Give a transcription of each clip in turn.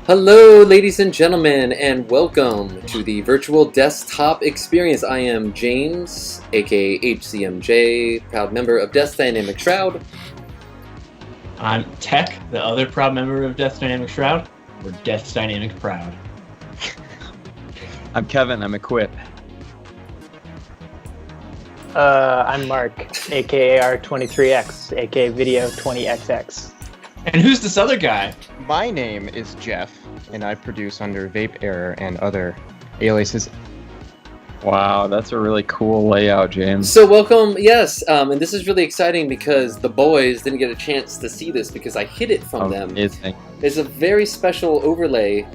Hello, ladies and gentlemen, and welcome to the virtual desktop experience. I am James, aka HCMJ, proud member of Death Dynamic Shroud. I'm Tech, the other proud member of Death Dynamic Shroud. We're Death Dynamic Proud. I'm Kevin, I'm Equip. I'm Mark, aka R23X, aka Video 20XX. And who's this other guy? My name is Jeff, and I produce under Vaperror and other aliases. Wow, that's a really cool layout, James. So welcome, yes, and this is really exciting because the boys didn't get a chance to see this because I hid it from them. Amazing. It's a very special overlay.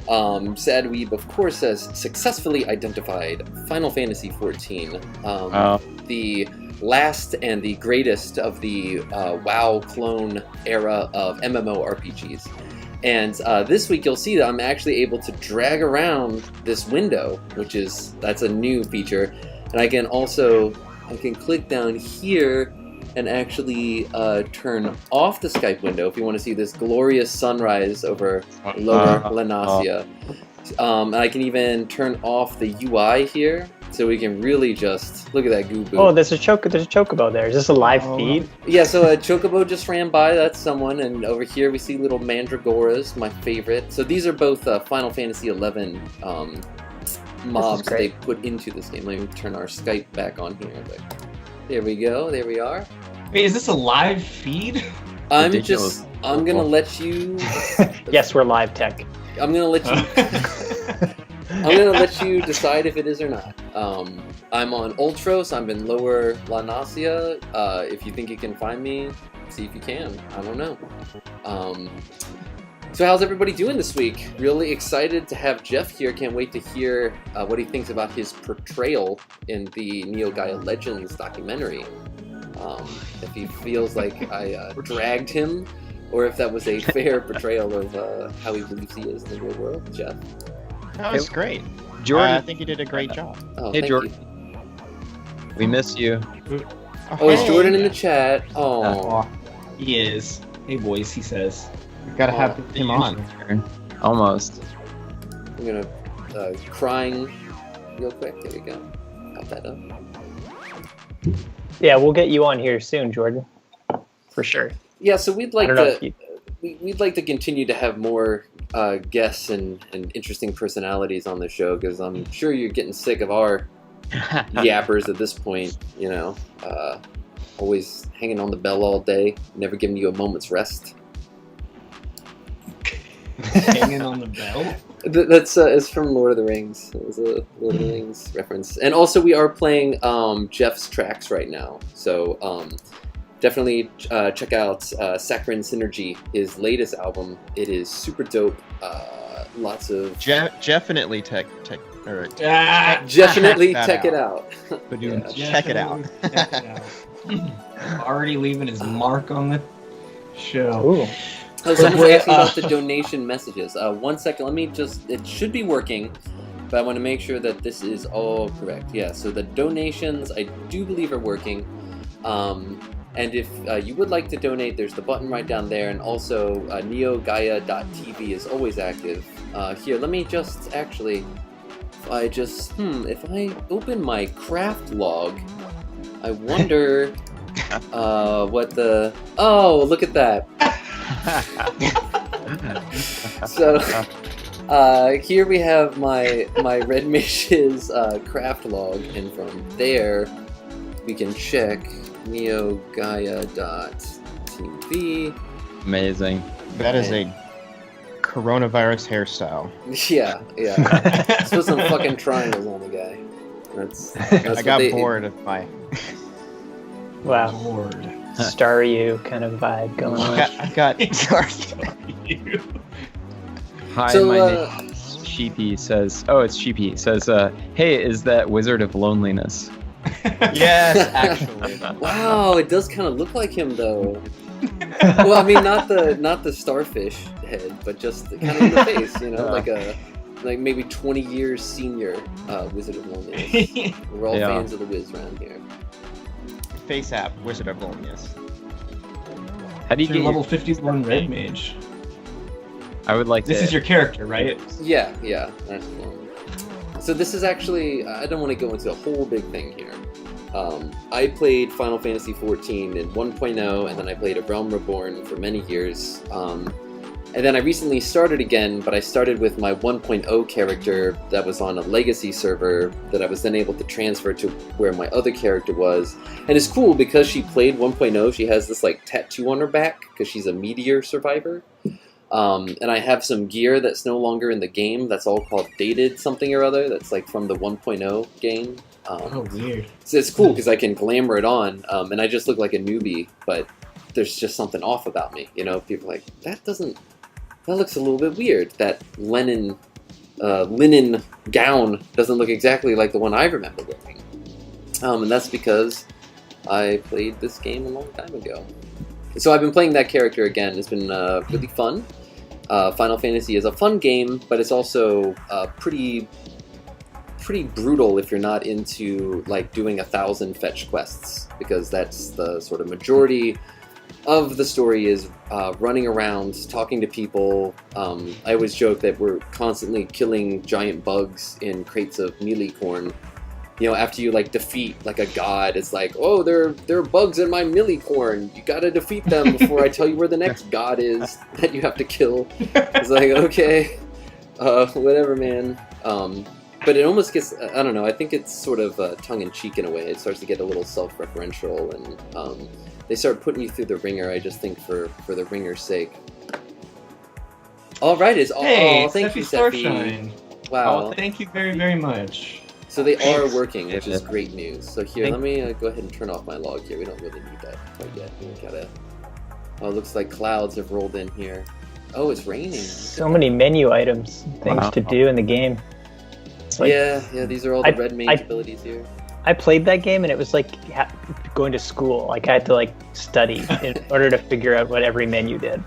Sad Weeb, of course, has successfully identified Final Fantasy XIV, the last and the greatest of the WoW clone era of MMORPGs. And this week you'll see that I'm actually able to drag around this window, that's a new feature. And I can click down here and actually turn off the Skype window if you want to see this glorious sunrise over Lower Lanasia. And I can even turn off the UI here, so we can really just look at that goo boo. Oh, there's a chocobo there. Is this a live feed? Yeah, so a chocobo just ran by. That's someone, and over here we see little mandragoras, my favorite. So these are both Final Fantasy XI mobs that they put into this game. Let me turn our Skype back on here. There we go. There we are. Wait, is this a live feed? I'm gonna let you. Yes, we're live, Tech. I'm gonna let you. I'm gonna let you decide if it is or not. I'm on Ultros. I'm in Lower Lanasia. If you think you can find me, see if you can. I don't know. So how's everybody doing this week? Really excited to have Jeff here. Can't wait to hear what he thinks about his portrayal in the Neo Gaia Legends documentary. If he feels like I dragged him, or if that was a fair portrayal of how he believes he is in the real world, Jeff. That was great. Jordan, I think you did a great job. Oh, hey, Jordan. You. We miss you. Oh, is Jordan in the chat? Oh. He is. Hey, boys, he says. We've got to have him on. Almost. I'm gonna crying real quick. There we go. Got that up. Yeah, we'll get you on here soon, Jordan. For sure. Yeah, so we'd like to continue to have more guests and interesting personalities on the show, because I'm sure you're getting sick of our yappers at this point. You know, always hanging on the bell all day, never giving you a moment's rest. Hanging on the bell? That's it's from Lord of the Rings. It was a Lord of the Rings reference. And also we are playing Jeff's tracks right now. So definitely check out Saccharine Synergy, his latest album. It is super dope. Lots of Definitely check it out. Check it out. Already leaving his mark on the show. Ooh. Oh, someone's asking about the donation messages. 1 second, it should be working, but I want to make sure that this is all correct. Yeah, so the donations, I do believe, are working. And if you would like to donate, there's the button right down there, and also neogaia.tv is always active. Here, let me just actually, if I open my craft log, I wonder what the, oh, look at that. So here we have my Red Mage's craft log, and from there we can check neogaia.tv. Amazing. That is a coronavirus hairstyle. Yeah. Let's put some fucking triangles on the guy. That's I got bored of my. Wow. Lord. Star You kind of vibe going on. I got. Hi, So, my name is Sheepy. Says, oh, it's Sheepy. Says, hey, is that Wizard of Loneliness? Yes, actually. Wow, it does kind of look like him though. Well, I mean, not the starfish head, but just kind of in the face, you know, like maybe 20 years senior Wizard of Loneliness. We're all fans of the Wiz around here. Face app, Wizard of Loneliness. How do you You're get level 51 red mage. I would like This to. is your character, right? Yeah, that's cool. So this is actually, I don't want to go into a whole big thing here. I played Final Fantasy XIV in 1.0, and then I played A Realm Reborn for many years. And then I recently started again, but I started with my 1.0 character that was on a legacy server that I was then able to transfer to where my other character was. And it's cool because she played 1.0, she has this like tattoo on her back because she's a meteor survivor. And I have some gear that's no longer in the game. That's all called dated something or other. That's like from the 1.0 game. Oh, weird. So it's cool because I can glamour it on, and I just look like a newbie. But there's just something off about me, you know. People are like, that looks a little bit weird. That linen gown doesn't look exactly like the one I remember wearing. And that's because I played this game a long time ago. So I've been playing that character again. It's been really fun. Final Fantasy is a fun game, but it's also pretty brutal if you're not into like doing 1,000 fetch quests, because that's the sort of majority of the story is running around, talking to people. I always joke that we're constantly killing giant bugs in crates of mealy corn. You know, after you like defeat like a god, it's like, oh, there are bugs in my mealy corn. You gotta defeat them before I tell you where the next god is that you have to kill. It's like, okay, whatever, man. But it almost gets, I don't know, I think it's sort of tongue-in-cheek in a way. It starts to get a little self-referential, and they start putting you through the ringer, I just think, for the ringer's sake. All right, thank you, Sephi. Wow. Oh, thank you very, very much. So they are working, which is great news. So here, let me go ahead and turn off my log here. We don't really need that quite yet. We gotta... Oh, it looks like clouds have rolled in here. Oh, it's raining. So many menu items, things to do in the game. Like, yeah, these are all the red mage abilities here. I played that game and it was like going to school. Like I had to like study in order to figure out what every menu did.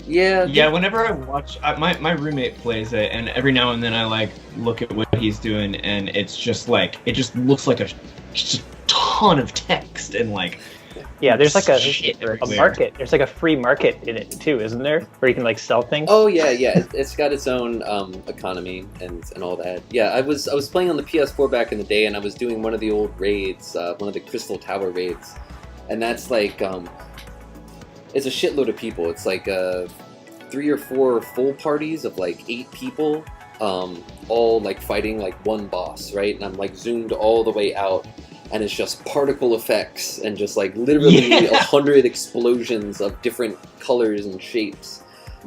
Yeah. Whenever I watch, my roommate plays it, and every now and then I like look at what he's doing, and it's just like it just looks like just a ton of text and like. Yeah, there's like a everywhere. market. There's like a free market in it too, isn't there? Where you can like sell things. Oh yeah. It's got its own economy and all that. Yeah, I was playing on the PS4 back in the day, and I was doing one of the old raids, one of the Crystal Tower raids, and that's like it's a shitload of people. It's like 3 or 4 full parties of like 8 people, all like fighting like one boss, right? And I'm like zoomed all the way out. And it's just particle effects and just like literally 100 explosions of different colors and shapes.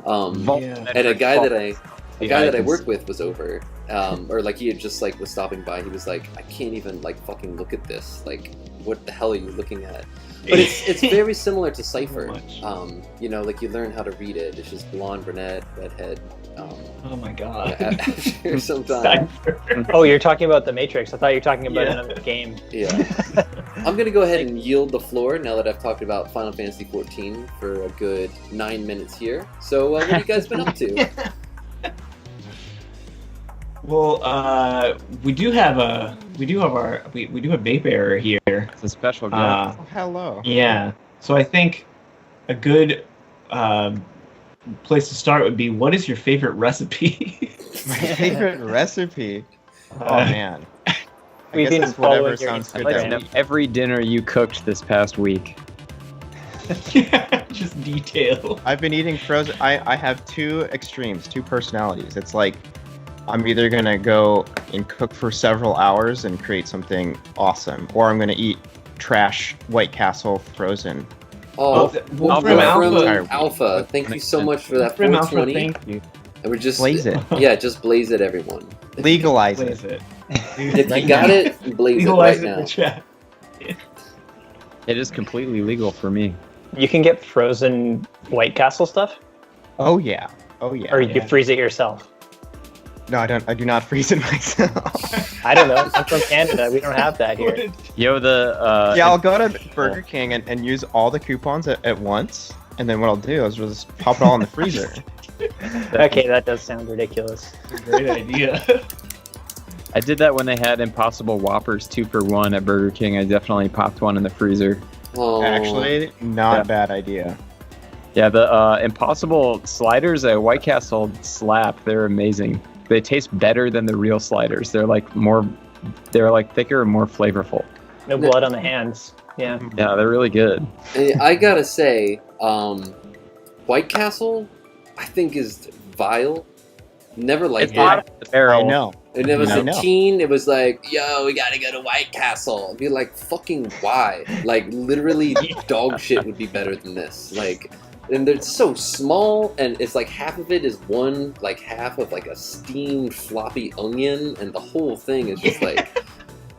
And a guy that I worked with was over, or like he had just like was stopping by. He was like, I can't even like fucking look at this. Like, what the hell are you looking at? But it's very similar to Cypher. You know, like you learn how to read it. It's just blonde, brunette, redhead. Oh my god. After some time. Oh, you're talking about the Matrix. I thought you were talking about another game. Yeah. I'm going to go ahead and yield the floor now that I've talked about Final Fantasy XIV for a good 9 minutes here. So what have you guys been up to? Well, we do have Vaperror here. It's a special guest. Hello. Yeah. So I think a good place to start would be, what is your favorite recipe? My favorite recipe? Oh man. We've been whatever following your sounds good. Let's know every dinner you cooked this past week. Just detail. I've been eating frozen. I have 2 extremes, 2 personalities. It's like I'm either gonna go and cook for several hours and create something awesome, or I'm gonna eat trash White Castle frozen. Oh, Wolfram Wolfram Alpha. Alpha. Thank you so much for that Wolfram Alpha, 420. thank you. And we're just Blaze it. Yeah, just blaze it, everyone. Legalize Blaze it. it. If you got it, blaze Legalize it it in right the now. chat. It is completely legal for me. You can get frozen White Castle stuff, Oh yeah. Oh yeah. or you can freeze it yourself. No, I don't. I do not freeze it myself. I don't know. I'm from Canada. We don't have that here. Yo, Yeah, I'll go to Burger King and use all the coupons at once, and then what I'll do is just pop it all in the freezer. Okay, that does sound ridiculous. Great idea. I did that when they had Impossible Whoppers 2 for 1 at Burger King. I definitely popped one in the freezer. Oh. Actually, not Yeah. a bad idea. Yeah, the Impossible sliders at White Castle slap. They're amazing. They taste better than the real sliders. They're like thicker and more flavorful. No blood on the hands. Yeah. Yeah, they're really good. I gotta say, White Castle, I think is vile. Never liked It's it. not the barrel. I know. And it was I a know. teen, it was like, yo, we gotta go to White Castle. I'd be like, fucking why? Like, literally, dog shit would be better than this. Like, and they're so small, and it's like half of it is one, like, half of, like, a steamed floppy onion, and the whole thing is just like...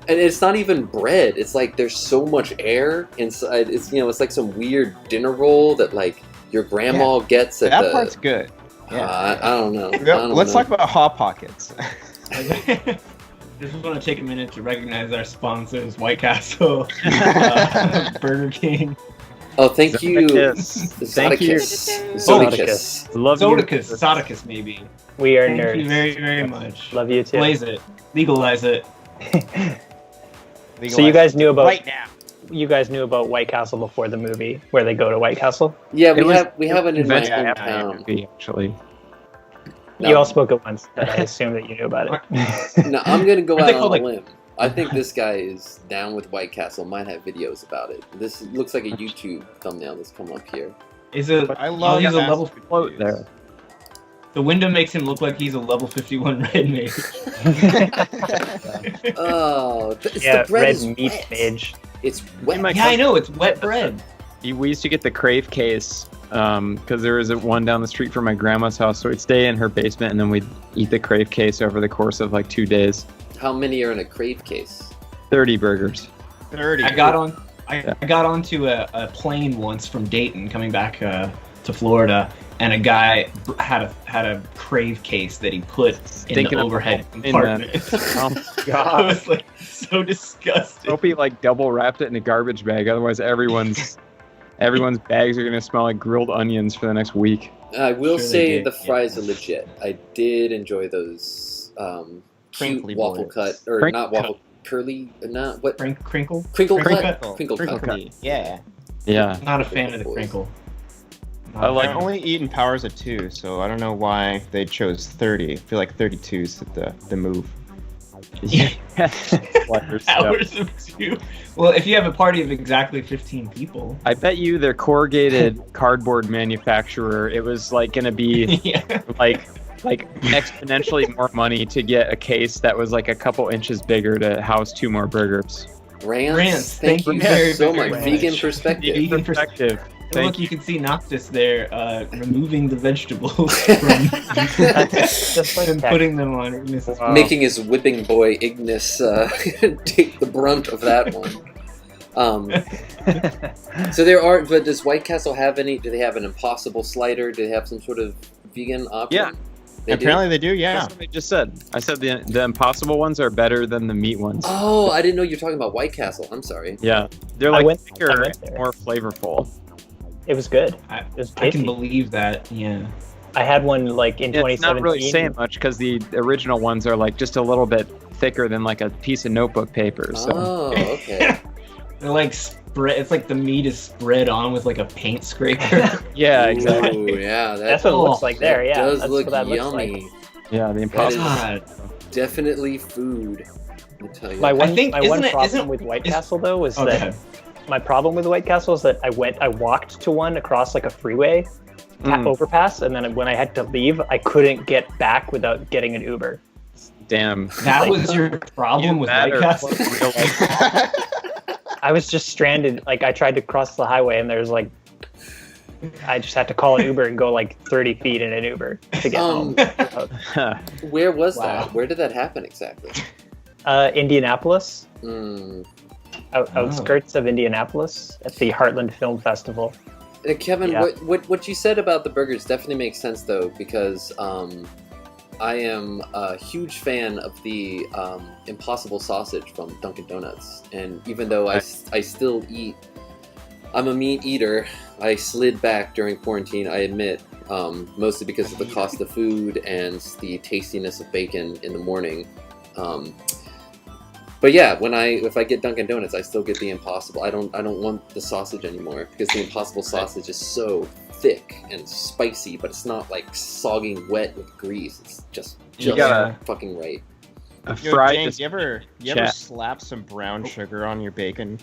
And it's not even bread. It's like there's so much air inside. It's, you know, it's like some weird dinner roll that, like, your grandma gets at That the... part's good. Yeah. I don't know. Let's talk about Hot Pockets. Just want to take a minute to recognize our sponsors, White Castle, Burger King, Oh, thank you. Thank you. Zodicus. Love you. Zodicus maybe. We are Thank nerds. you very, very much. Love you too. Blaze it. Legalize it. So you guys knew about right now. You guys knew about White Castle before the movie, where they go to White Castle. Yeah, It was we have it in my invented after the hometown. movie, actually. No. You all spoke at once, but I assume that you knew about it. No, I'm gonna go Aren't they out on called, a like- limb. I think this guy is down with White Castle. Might have videos about it. This looks like a YouTube thumbnail that's come up here. Is it? I love he's a fast level food Float reviews. there. The window makes him look like he's a level 51 red mage. Oh, Yeah, the bread red is meat wet. mage. It's wet. My Yeah, I know, it's wet bread. We used to get the crave case because there was one down the street from my grandma's house, so we'd stay in her basement and then we'd eat the crave case over the course of like 2 days. How many are in a crave case? 30 burgers. 30. I got onto a plane once from Dayton coming back to Florida, and a guy had a crave case that he put in Stinking the up overhead in compartment. Oh my I god. was like so disgusted. Hope he like double wrapped it in a garbage bag, otherwise everyone's bags are gonna smell like grilled onions for the next week. I will Sure they say did, the fries are legit. I did enjoy those cute Crinkly waffle boys. cut, or Crinkle not waffle, curly, not what? Crinkle? Crinkle Crinkle cut? cut. Crinkle cut. Crinkly. Yeah. Yeah. Not a fan of the crinkle. I like- I've only eaten powers of 2, so I don't know why they chose 30. I feel like 32 is the move. Yeah. Sliders stuff. Hours of 2. Well, if you have a party of exactly 15 people. I bet you their corrugated cardboard manufacturer, it was like gonna be Yeah. like exponentially more money to get a case that was like a couple inches bigger to house 2 more burgers. Rants, thank you very, so very much. much. Vegan perspective. Vegan Perspective. And look, you can see Noctis there removing the vegetables from Just like and tech. putting them on Mrs. Wow. Making his whipping boy Ignis take the brunt of that one. So there are, but does White Castle have any? Do they have an Impossible slider? Do they have some sort of vegan option? Yeah. They do? Apparently they do, yeah. That's what I just said. I said the impossible ones are better than the meat ones. Oh, I didn't know you were talking about White Castle. I'm sorry. Yeah, they're I like went thicker and there. more flavorful. It was good. I- It was I can tasty. believe that. Yeah. I had one like in It's 2017. not really saying much because the original ones are like just a little bit thicker than like a piece of notebook paper. So Oh, okay. They're like spread. It's like the meat is spread on with like a paint scraper. yeah, exactly. Ooh, yeah, That's what it looks like there. that Yeah, does that's look what that looks yummy. like. Yeah, the That impossible. is God. definitely food. I'll tell you. My that. one, think- my isn't one it- problem isn't- with White is- Castle though was Okay. that my problem with White Castle is that I walked to one across like a freeway overpass, and then when I had to leave, I couldn't get back without getting an Uber. Damn. That was your problem with White Matter Castle. what real life- I was just stranded. Like I tried to cross the highway, and there's like I just had to call an Uber and go like 30 feet in an Uber to get home. Where was Wow. that? Where did that happen exactly? Indianapolis, Mm. outskirts of Indianapolis at the Heartland Film Festival. Kevin, Yeah. what you said about the burgers definitely makes sense though, because I am a huge fan of the Impossible sausage from Dunkin' Donuts, and even though I still eat, I'm a meat eater. I slid back during quarantine, I admit, mostly because of the cost of food and the tastiness of bacon in the morning. But yeah, if I get Dunkin' Donuts, I still get the Impossible. I don't want the sausage anymore because the Impossible sausage is so thick and spicy, but it's not like sogging wet with grease. It's just gotta- fucking right. A Yo, fried. James, you ever chat. slap some brown sugar on your bacon?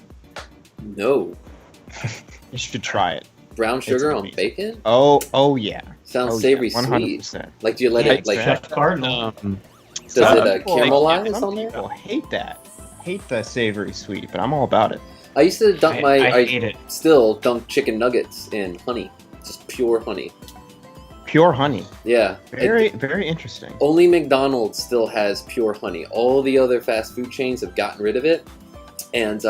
No, You should try it. brown sugar on amazing. bacon Oh yeah. sounds Oh, savory yeah, sweet. 100%. Like, do you let it like? Chef Cardinal. Does it People- caramelize some on there? people hate that. Hate the savory sweet, but I'm all about it. I used to dunk I hate it. still dunk chicken nuggets in honey, just pure honey. Pure honey. Yeah. Very interesting. Only McDonald's still has pure honey. All the other fast food chains have gotten rid of it, and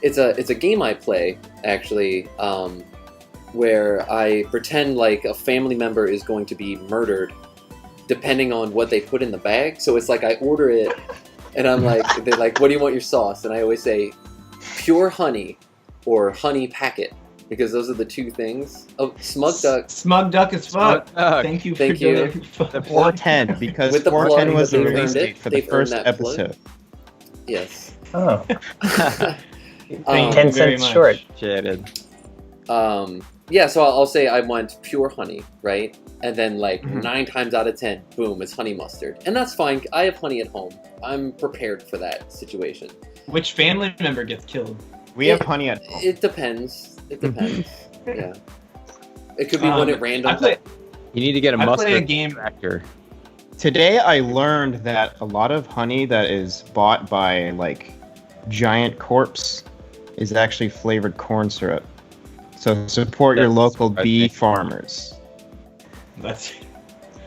it's a game I play actually, where I pretend like a family member is going to be murdered, depending on what they put in the bag. So it's like I order it, and I'm like, they're like, "What do you want your sauce?" And I always say, "Pure honey," or "honey packet," because those are the two things. Oh, Smug Duck. Smug Duck as fuck. Duck. Thank you. Thank for you. doing The 410, because With the 410 plug, was the they've release earned it. date for the They've first earned that plug. episode. Yes. Oh, Thank 10 you very cents much. short. Jaded. Yeah, so I'll say I want pure honey, right? And then like Mhm. 9 times out of 10, boom, it's honey mustard. And that's fine. I have honey at home. I'm prepared for that situation. Which family member gets killed? We have honey at home. It depends. It depends. Yeah. It could be one at random. I play You need to get a I play a mustard game- tractor. Today I learned that a lot of honey that is bought by like Giant Corpse is actually flavored corn syrup. So support your That's local bee surprising. farmers. That's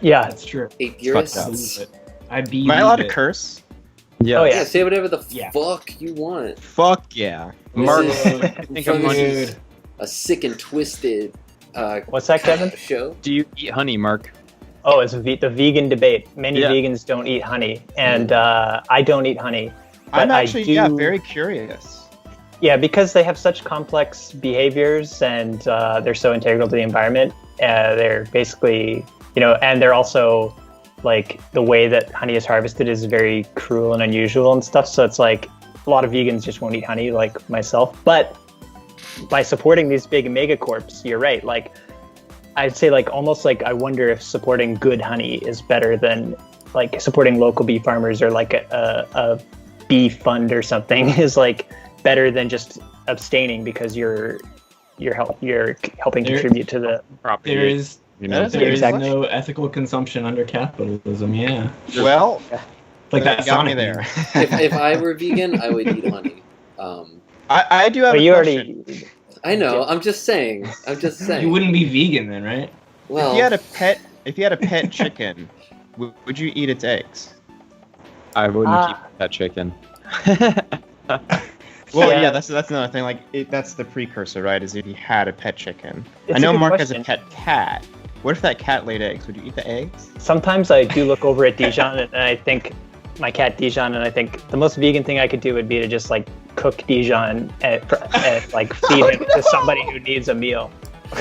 Yeah, true. Hey, fucked Purists. up. Believe it. I believe Am I allowed to it. curse? Yeah. Oh, Yeah, yeah. say whatever the Yeah. fuck you want. Fuck yeah. Mark, This I is- think from I'm on- Dude. a sick and twisted what's that, Kevin? show. Do you eat honey, Mark? Oh, it's the vegan debate. Many Yeah. vegans don't eat honey, and I don't eat honey. I'm But I actually do- very curious. Yeah, because they have such complex behaviors and they're so integral to the environment. They're basically, and they're also like the way that honey is harvested is very cruel and unusual and stuff. So it's like a lot of vegans just won't eat honey, like myself. But by supporting these big megacorps, you're right. Like I'd say, like almost like I wonder if supporting good honey is better than like supporting local bee farmers or like a bee fund or something is like better than just abstaining because you're helping There- contribute to the Property. There is That's there is exactly. no ethical consumption under capitalism. Yeah, Well, like that you got me Sonic there. If I were vegan, I would eat honey. I do have But a you question. already I know. I'm just saying. I'm just saying. You wouldn't be vegan then, right? Well, If you had a pet chicken, would you eat its eggs? I wouldn't Ah. keep that chicken. Well, Yeah. yeah, that's another thing. Like, that's the precursor, right? Is if you had a pet chicken. It's I a know good Mark question. has a pet cat. What if that cat laid eggs? Would you eat the eggs? sometimes I do look over at Dijon and I think my cat Dijon, and I think the most vegan thing I could do would be to just like cook Dijon and like feed him to somebody who needs a meal.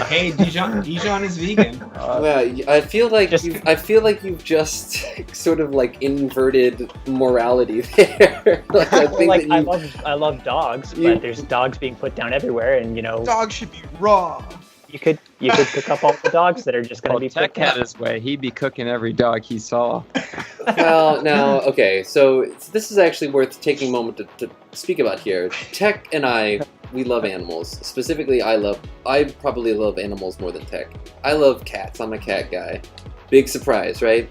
Hey, Dijon is vegan. well, I feel like Just- you've just sort of like inverted morality there. Like, I think Like that you, I love dogs, You- but there's dogs being put down everywhere, and Dogs should be raw. you could cook up all the dogs that are just going to Well, be Tech put down. had his way. He'd be cooking every dog he saw. well, now, okay, so this is actually worth taking a moment to speak about here. Tech and I, we love animals. Specifically, I probably love animals more than Tech. I love cats. I'm a cat guy. Big surprise, right?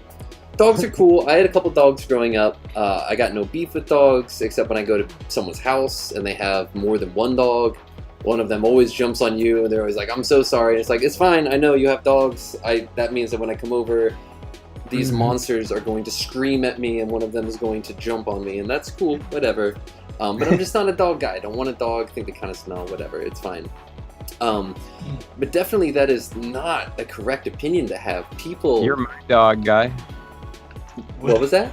Dogs are cool. I had a couple dogs growing up. I got no beef with dogs, except when I go to someone's house and they have more than one dog. one of them always jumps on you, and they're always like, "I'm so sorry." It's like, it's fine. I know you have dogs. That means that when I come over, these monsters are going to scream at me, and one of them is going to jump on me, and that's cool. Whatever. But I'm just not a dog guy. I don't want a dog. I think they kind of smell. Whatever. It's fine. But definitely that is not a correct opinion to have. People. You're my dog guy. What was that?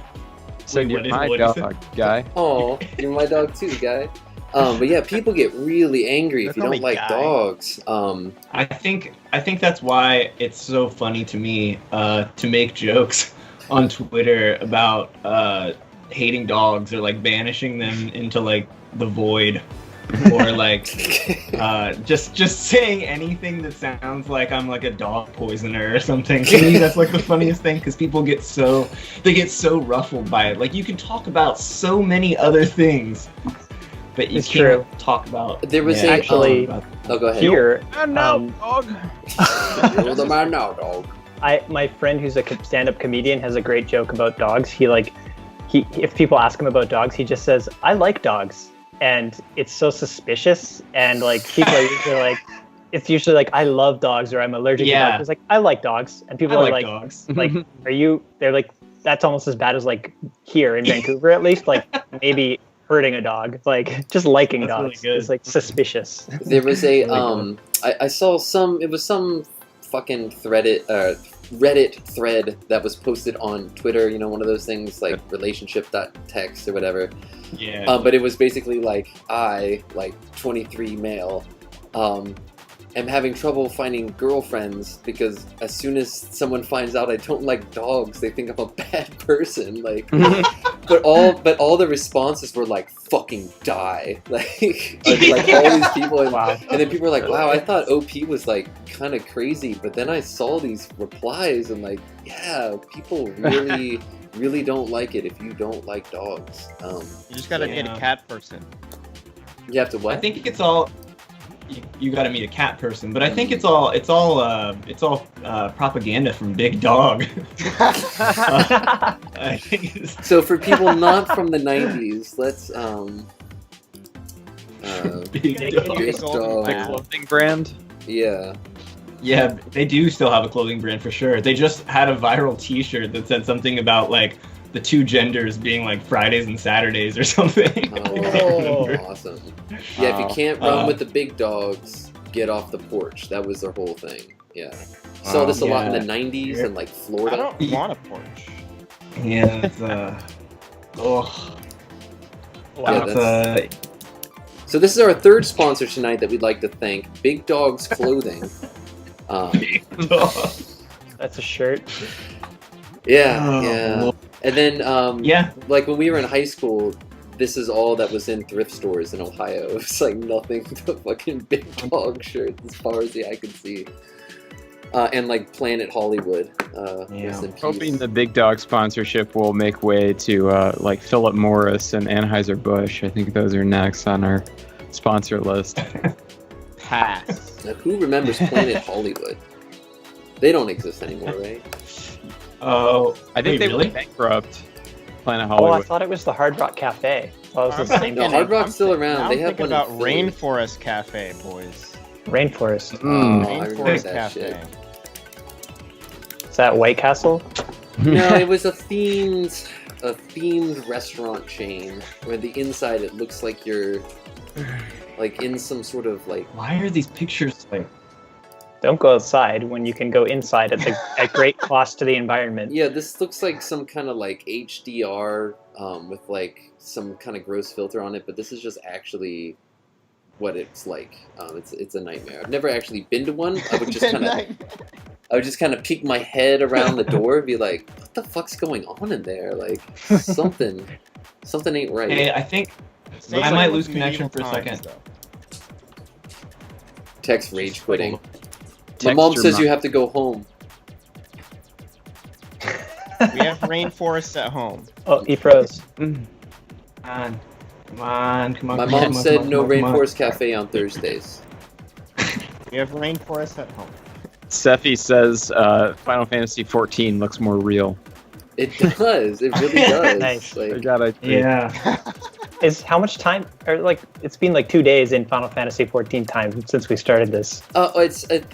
So Wait, you're what is- my what is dog guy. Oh, you're my dog too, guy. But yeah, people get really angry if you Don't don't call me like guy. dogs. I think that's why it's so funny to me to make jokes on Twitter about hating dogs or like banishing them into like the void, or like just saying anything that sounds like I'm like a dog poisoner or something. To me, that's like the funniest thing, because people get so ruffled by it. Like, you can talk about so many other things, but you It's can't talk about. There was yeah, actually- about- Oh, go ahead. Here, dog. You're the man now, dog. my friend who's a stand-up comedian has a great joke about dogs. If people ask him about dogs, he just says, "I like dogs," and it's so suspicious. And like people are usually like, it's usually like, "I love dogs," or "I'm allergic to Yeah. dogs." It's like, "I like dogs," and people I are like like, dogs. like, "Are you?" They're like, "That's almost as bad as like here in Vancouver, at least. Like maybe hurting a dog, like just liking That's really dogs good. is like suspicious." There was a Really I saw it was some fucking Reddit thread that was posted on Twitter, you know, one of those things like relationship.text or whatever. Yeah. But it was basically like, I, like 23 male, am having trouble finding girlfriends because as soon as someone finds out I don't like dogs, they think I'm a bad person. Like, but all the responses were like, "Fucking die!" Like all these people, and then people were like, "Wow, I thought OP was like kind of crazy," but then I saw these replies and like, yeah, people really don't like it if you don't like dogs. You just gotta get a cat person. You have to what? I think it's all. You got to meet a cat person, but I think it's all propaganda from Big Dog. I think it's, So for people not from the 90s, let's Big Big Dog. Dog. Big Dog. The clothing brand. Yeah. Yeah, they do still have a clothing brand for sure. They just had a viral T-shirt that said something about like the two genders being like Fridays and Saturdays or something. I can't remember. Awesome. Yeah, if you can't run with the big dogs, get off the porch. That was their whole thing. Yeah. Saw this a lot in the 90s in like I Florida. don't want a porch. Yeah, it's Yeah, It's, So this is our third sponsor tonight that we'd like to thank, Big Dogs Clothing. That's a shirt. Yeah. Lord. And then, Yeah. like when we were in high school, this is all that was in thrift stores in Ohio. It was like nothing but fucking Big Dog shirts as far as the eye could see. And like Planet Hollywood. Rest in peace. Hoping the Big Dog sponsorship will make way to like Philip Morris and Anheuser-Busch. I think those are next on our sponsor list. Pass. Now, who remembers Planet Hollywood? They don't exist anymore, right? Oh, I think wait, they really? went bankrupt. Planet Oh, I Hollywood. thought it was the Hard Rock Cafe. Well, it was the same No, Hard Rock's still around. Now They I'm have thinking one in about Philly. Rainforest Cafe, boys. Rainforest. Mm. I remember Rainforest that Cafe. shit. Is that White Castle? No, it was a themed restaurant chain where the inside it looks like you're like in some sort of like Why are these pictures like? Don't go outside when you can go inside at great cost to the environment. yeah, this looks like some kind of like HDR with like some kind of gross filter on it, but this is just actually what it's like. It's a nightmare. I've never actually been to one. I would just kind of peek my head around the door and be like, "What the fuck's going on in there? Like something ain't right." Hey, I think I might lose connection for a second. Text rage quitting. My Text mom your says mom. you have to go home. We have rainforests at home. Oh, he froze. Come on. My mom said no Rainforest Cafe on Thursdays. We have rainforests at home. Sephi says Final Fantasy XIV looks more real. It does. It really does. Nice. I Like, gotta. Yeah. Is how much time? Or like it's been like 2 days in Final Fantasy XIV time since we started this. I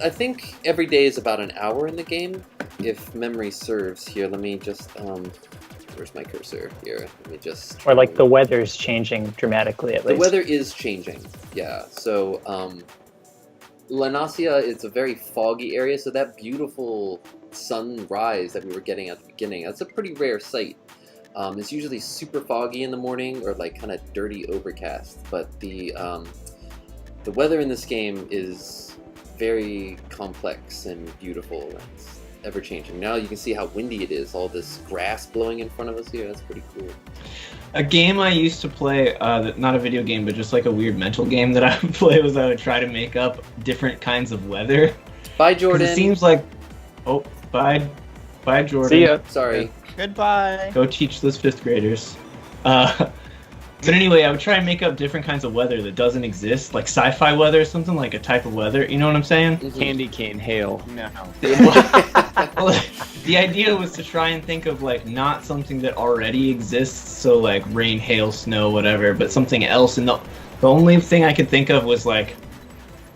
think every day is about an hour in the game, if memory serves. Here, let me just where's my cursor? Here, let me just. Or like the weather's changing dramatically at least. The weather is changing. Yeah. So La Nasia is a very foggy area, so that beautiful sunrise that we were getting at the beginning, that's a pretty rare sight. It's usually super foggy in the morning or like kind of dirty overcast, but the weather in this game is very complex and beautiful. It's ever changing. Now you can see how windy it is. All this grass blowing in front of us here. That's pretty cool. A game I used to play, not a video game, but just like a weird mental game that I would play, was I would try to make up different kinds of weather. Bye, Jordan. It seems like, bye, Jordan. See ya. Sorry. Goodbye. Go teach those 5th graders. But anyway, I would try and make up different kinds of weather that doesn't exist, like sci-fi weather, something like a type of weather. You know what I'm saying? Mhm. Candy cane hail. No. Well, the idea was to try and think of like not something that already exists, so like rain, hail, snow, whatever, but something else. And the only thing I could think of was like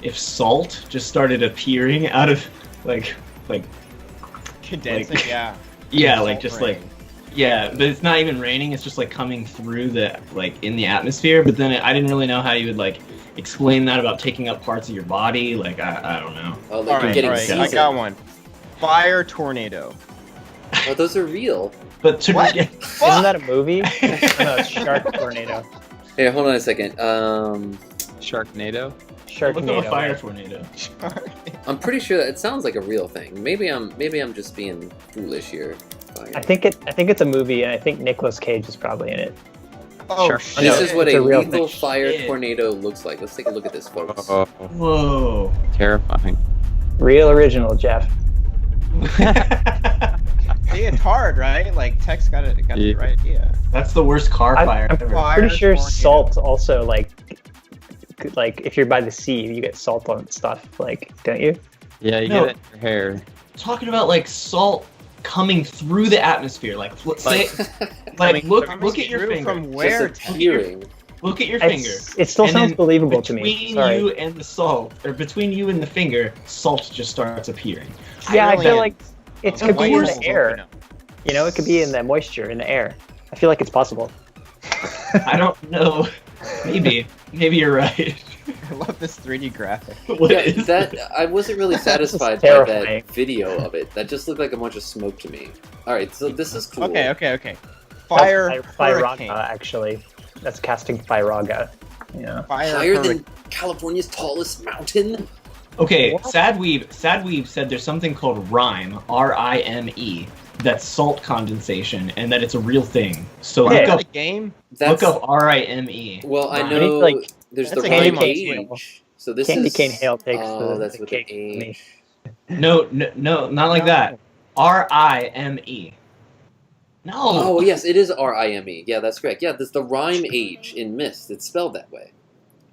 if salt just started appearing out of like Condensing, like- yeah. yeah, Salt like just rain. like yeah, but it's not even raining. It's just like coming through the like in the atmosphere. But then I didn't really know how you would like explain that about taking up parts of your body. Like I don't know. Oh, like you're All getting right, I seasoned. got one. Fire tornado. Oh, those are real. But to What? get Isn't that a movie? No, it's Shark Tornado. Here, hold on a second. Sharknado. look up a Sharknado. fire tornado. I'm pretty sure that it sounds like a real thing. Maybe I'm just being foolish here. I think it's a movie, and I think Nicolas Cage is probably in it. Oh, Sure. shit. This is what It's a a real lethal thing. fire Shit. tornado looks like. Let's take a look at this, folks. Oh, Whoa. terrifying. Real original, Jeff. See, it's hard, right? Like, Tech's got the Yeah. right idea. That's the worst car fire I'm ever. Fire pretty sure tornado. salt also like if you're by the sea, you get salt on stuff. Like, don't you? Yeah, you No. get it in your hair. Talking about like salt coming through the atmosphere. Like let's say, like look at your Through finger. From where? Just appearing. Look at your finger. It still And sounds then believable to me. Between Sorry. you and the salt, or between you and the finger, salt just starts appearing. Yeah, I really feel am. like it Of could be in course. the air. You know, it could be in the moisture in the air. I feel like it's possible. I don't know. Maybe you're right. I love this 3D graphic. What Yeah, is that I wasn't really satisfied by terrifying. that video of it. That just looked like a bunch of smoke to me. All right, so this is cool. Okay. Fire That's hurricane. Fyraga, actually. That's casting Fyraga. Yeah. Fire Higher hurricane. than California's tallest mountain. Okay, What? Sadweeb said there's something called RIME, R-I-M-E, that's salt condensation, and that it's a real thing. So Okay. look up the game? That's R-I-M-E. well, I Rime. know. Like, there's the that's a rhyme game on age. So this Candy is cane hail takes oh, the, that's the with cake the for me. age. No, not like that. R-I-M-E. No. Oh yes, it is R-I-M-E. Yeah, that's correct. Yeah, there's the rhyme age in Myst. It's spelled that way.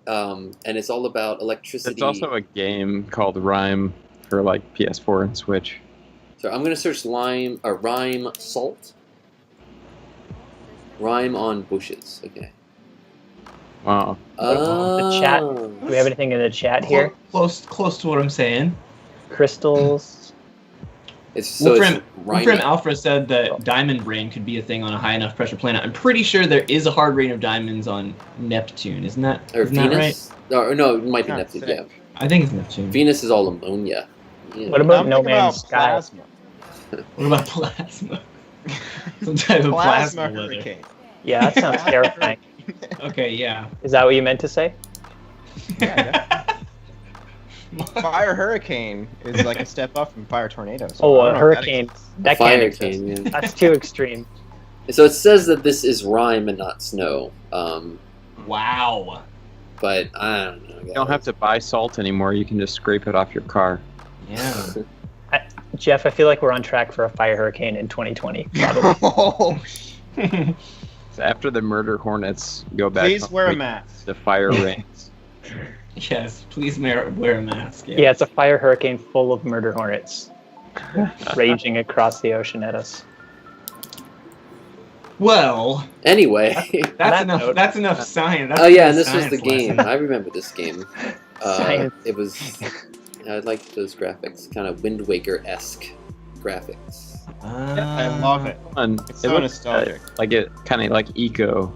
And it's all about electricity. There's also a game called Rime for like PS4 and Switch. So I'm gonna search rhyme salt. Rhyme on bushes. Okay. Wow. The chat. Oh. Do we have anything in the chat here? Close to what I'm saying. Crystals. It's so Wolfram it's rhyming. Alpha said that diamond rain could be a thing on a high enough pressure planet. I'm pretty sure there is a hard rain of diamonds on Neptune, isn't that? Or isn't that right? Venus. Or, no, it might be Yeah, Neptune. sick. Yeah, I think it's Neptune. Venus is all ammonia. Yeah. What about I'm No thinking Man's about Sky? plasma. What about plasma? Some type of plasma weather. hurricane. Yeah, that sounds terrifying. Okay, yeah. Is that what you meant to say? Yeah, fire hurricane is like a step up from fire tornado. So Oh, I a don't know if that hurricane. exists. That Fire can't exist. cane, yeah. That's too extreme. So it says that this is rhyme and not snow. Wow. But I don't know. You don't have to buy salt anymore. You can just scrape it off your car. Yeah. Jeff, I feel like we're on track for a fire hurricane in 2020. Probably. Oh, So after the murder hornets go back, please home, wear a we- mask. The fire rains. Yes, please wear a mask. Yeah, it's a fire hurricane full of murder hornets raging across the ocean at us. Well, Anyway. that's enough. That's enough science. That's Oh yeah, and enough this was the science game. lesson. I remember this game. Science. It was. I liked those graphics, kind of Wind Waker-esque graphics. I love it. Fun. It's It so looked, nostalgic. like it kind of like Eco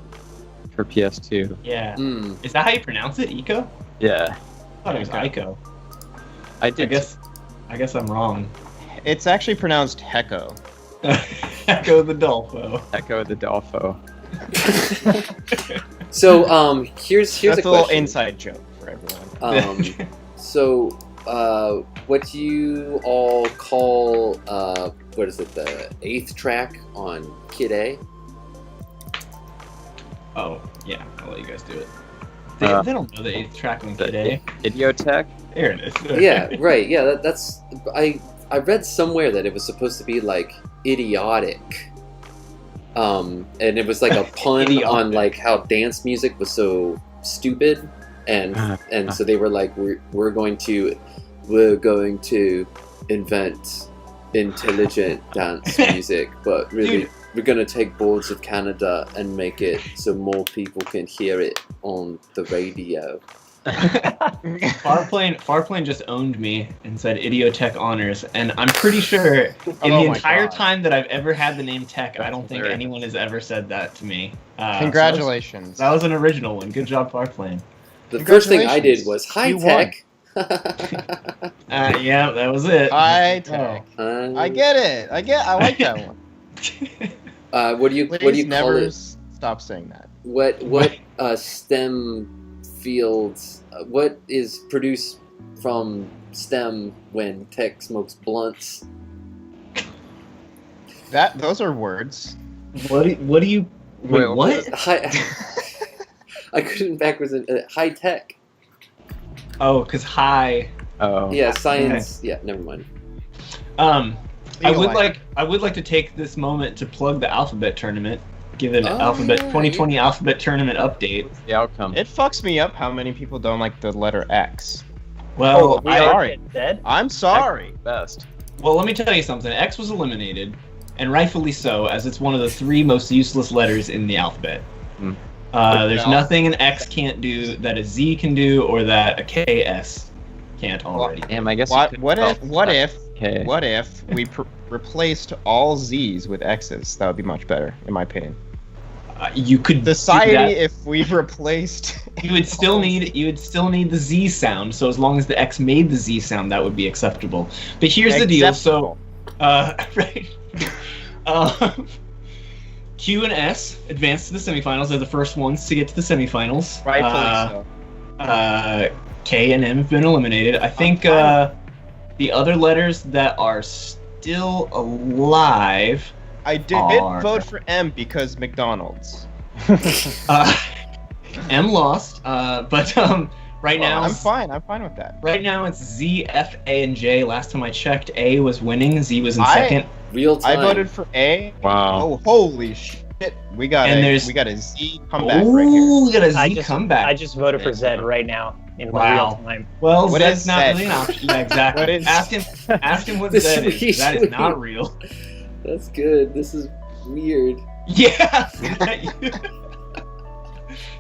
for PS2. Yeah. Mm. Is that how you pronounce it? Eco? Yeah, I thought it was Ico. I I did. guess I'm wrong. It's actually pronounced Hecko. Echo the Dolpho. Echo the Dolpho. So here's That's a a little question. inside joke for everyone. So what do you all call what is it, the 8th track on Kid A? Oh, yeah. I'll let you guys do it. They don't know the 8th track on The Kid A. Idiotech. There it is. Yeah, right. Yeah, that's I read somewhere that it was supposed to be like idiotic. And it was like a pun on like how dance music was so stupid, and so they were like, we're going to invent intelligent dance music, but really Dude. we're gonna take Boards of Canada and make it so more people can hear it on the radio. Farplane just owned me and said Idiotech Honors, and I'm pretty sure in Oh the my entire God. time that I've ever had the name Tech, I That's don't think hilarious. anyone has ever said that to me. Congratulations. So that was an original one. Good job, Farplane. The first thing I did Congratulations. was high You tech. Yeah, that was it. High tech. I get it. I like that one. What do you Please call never it? stop saying that. What STEM fields? What is produced from STEM when tech smokes blunts? Those are words. What do you? Wait, what? High, I couldn't backwards. High tech. Oh, cause high. Oh. Yeah, science. Yeah, never mind. I would Legalize. like to take this moment to plug the Alphabet tournament. Give an Oh, Alphabet yeah, 2020 Alphabet tournament update. The outcome. It fucks me up how many people don't like the letter X. Well, we I- are sorry. dead. I'm sorry. Best. well, let me tell you something. X was eliminated, and rightfully so, as it's one of the 3 most useless letters in the alphabet. Hmm. There's Well- nothing an X can't do that a Z can do, or that a KS can't already. Damn, I guess. What you could what if spell what if Okay. what if we replaced all Z's with X's? That would be much better, in my opinion. You could do Society, that. if we replaced, You would still need the Z sound. So as long as the X made the Z sound, that would be acceptable. But here's the deal. So right. Q and S advanced to the semifinals. They're the first ones to get to the semifinals. rightfully so. K and M have been eliminated. I think the other letters that are still alive. I did are- vote for M because McDonald's. M lost. But right now I'm fine. I'm fine with that. Right now it's Z, F, A, and J. Last time I checked, A was winning. Z was in I- second. Real I time. voted for A. Wow. Oh, holy shit! We got And a there's- Z comeback right here. Ooh, we got a Z I just comeback. voted for Zed right now in Wow. real time. Well, What that's is not Zed? really an option. Yeah, exactly. What is- Ask him what This Zed is is. That is really- not real. That's good. This is weird. Yeah.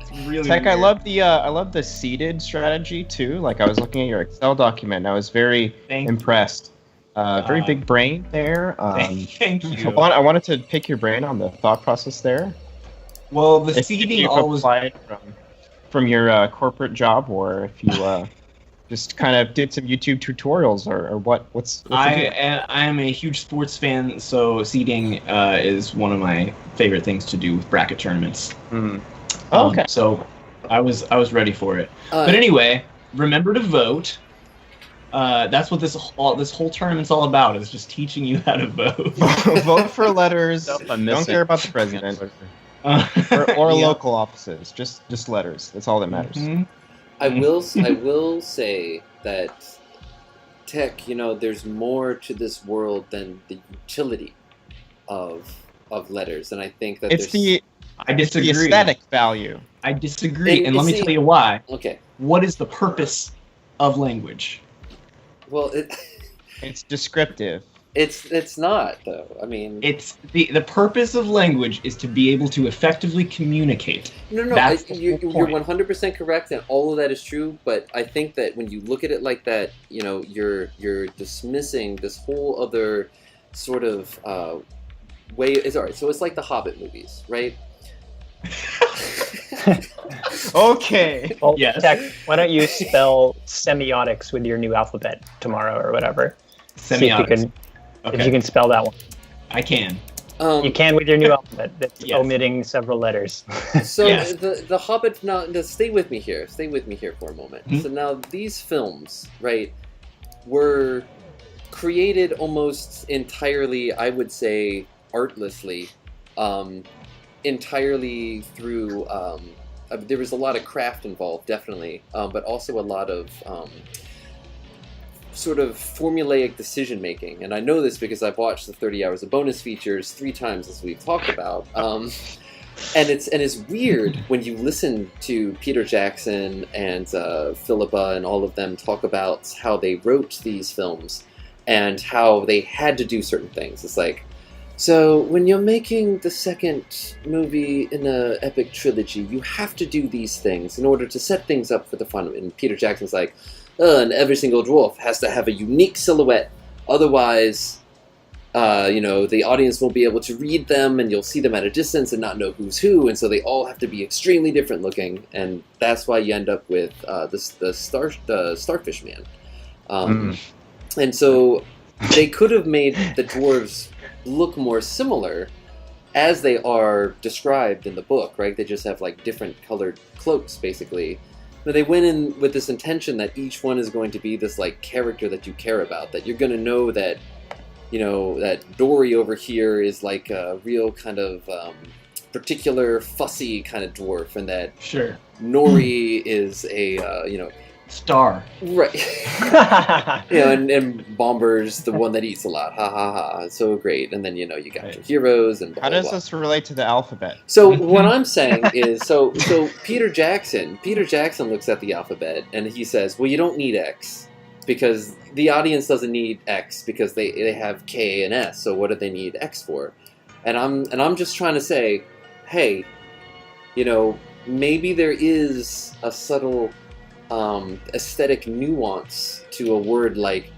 It's really Tech, I weird. love the seeded strategy too. Like I was looking at your Excel document, and I was very Thank, impressed. Very big brain there. thank you. I wanted to pick your brain on the thought process there. Well, the If seeding you always. applied from your corporate job, or if you just kind of did some YouTube tutorials, or what's the deal? I am a huge sports fan, so seeding is one of my favorite things to do with bracket tournaments. Hmm. Oh, okay. So I was ready for it. Uh, But anyway, remember to vote. That's what this whole tournament's all about. Is just teaching you how to vote. Vote for letters. Stuff I'm Don't missing. care about the president or Yeah. local offices. Just letters. That's all that matters. Mhm. I will say that tech, there's more to this world than the utility of letters, and I think that It's there's I disagree. the aesthetic value. I disagree, And and let me see- tell you why. okay. What is the purpose of language? Well, It's descriptive. It's not though. I mean, It's the purpose of language is to be able to effectively communicate. no. That's You're the point. 100% correct, and all of that is true. But I think that when you look at it like that, you're dismissing this whole other sort of way. It's all right. So it's like the Hobbit movies, right? Okay. Well, Yes. Tech, why don't you spell semiotics with your new alphabet tomorrow or whatever? See if you Semiotics. can, Okay. if you can spell that one. I can. You can with your new alphabet that's Yes. omitting several letters. So Yes. the Hobbit. Now, stay with me here. Stay with me here for a moment. Mhm. So now these films, right, were created almost entirely, I would say, artlessly, entirely through. There was a lot of craft involved, definitely, but also a lot of sort of formulaic decision making. And I know this because I've watched the 30 hours of bonus features 3 times, as we've talked about. And it's weird when you listen to Peter Jackson and Philippa and all of them talk about how they wrote these films and how they had to do certain things. It's like, so when you're making the second movie in an epic trilogy, you have to do these things in order to set things up for the fun. And Peter Jackson's like, and every single dwarf has to have a unique silhouette, otherwise the audience won't be able to read them, and you'll see them at a distance and not know who's who, and so they all have to be extremely different looking, and that's why you end up with the Starfish Man. And so they could have made the dwarves look more similar as they are described in the book, right? They just have like different colored cloaks, basically. But they went in with this intention that each one is going to be this like character that you care about, that you're going to know that, that Dory over here is like a real kind of particular fussy kind of dwarf, and that Sure. Nori is a, Star. right. And Bomber's the one that eats a lot. Ha ha ha. It's so great. And then, you got Right. your heroes and blah, How blah, does blah. this relate to the alphabet? So what I'm saying is, so Peter Jackson looks at the alphabet and he says, well, you don't need X because the audience doesn't need X because they have K and S. So what do they need X for? And I'm just trying to say, hey, maybe there is a subtle aesthetic nuance to a word like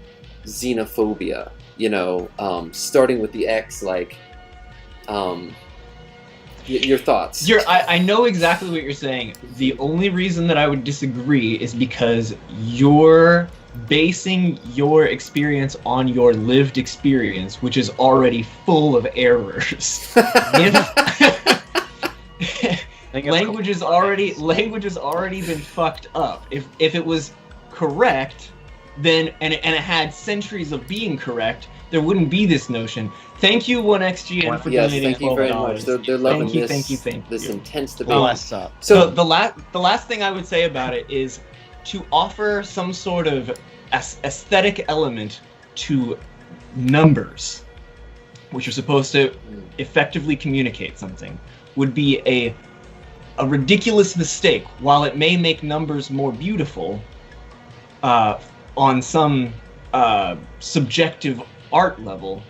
xenophobia, starting with the X, like, your thoughts. I know exactly what you're saying. The only reason that I would disagree is because you're basing your experience on your lived experience, which is already full of errors. Language has already been fucked up. If it was correct, then and it had centuries of being correct, there wouldn't be this notion. Thank you, 1xgn, for yes, donating thank you very $12. much. They're loving Thank you. this intense debate. Bless up. So the last thing I would say about it is to offer some sort of aesthetic element to numbers, which are supposed to effectively communicate something, would be a ridiculous mistake. While it may make numbers more beautiful on some subjective art level,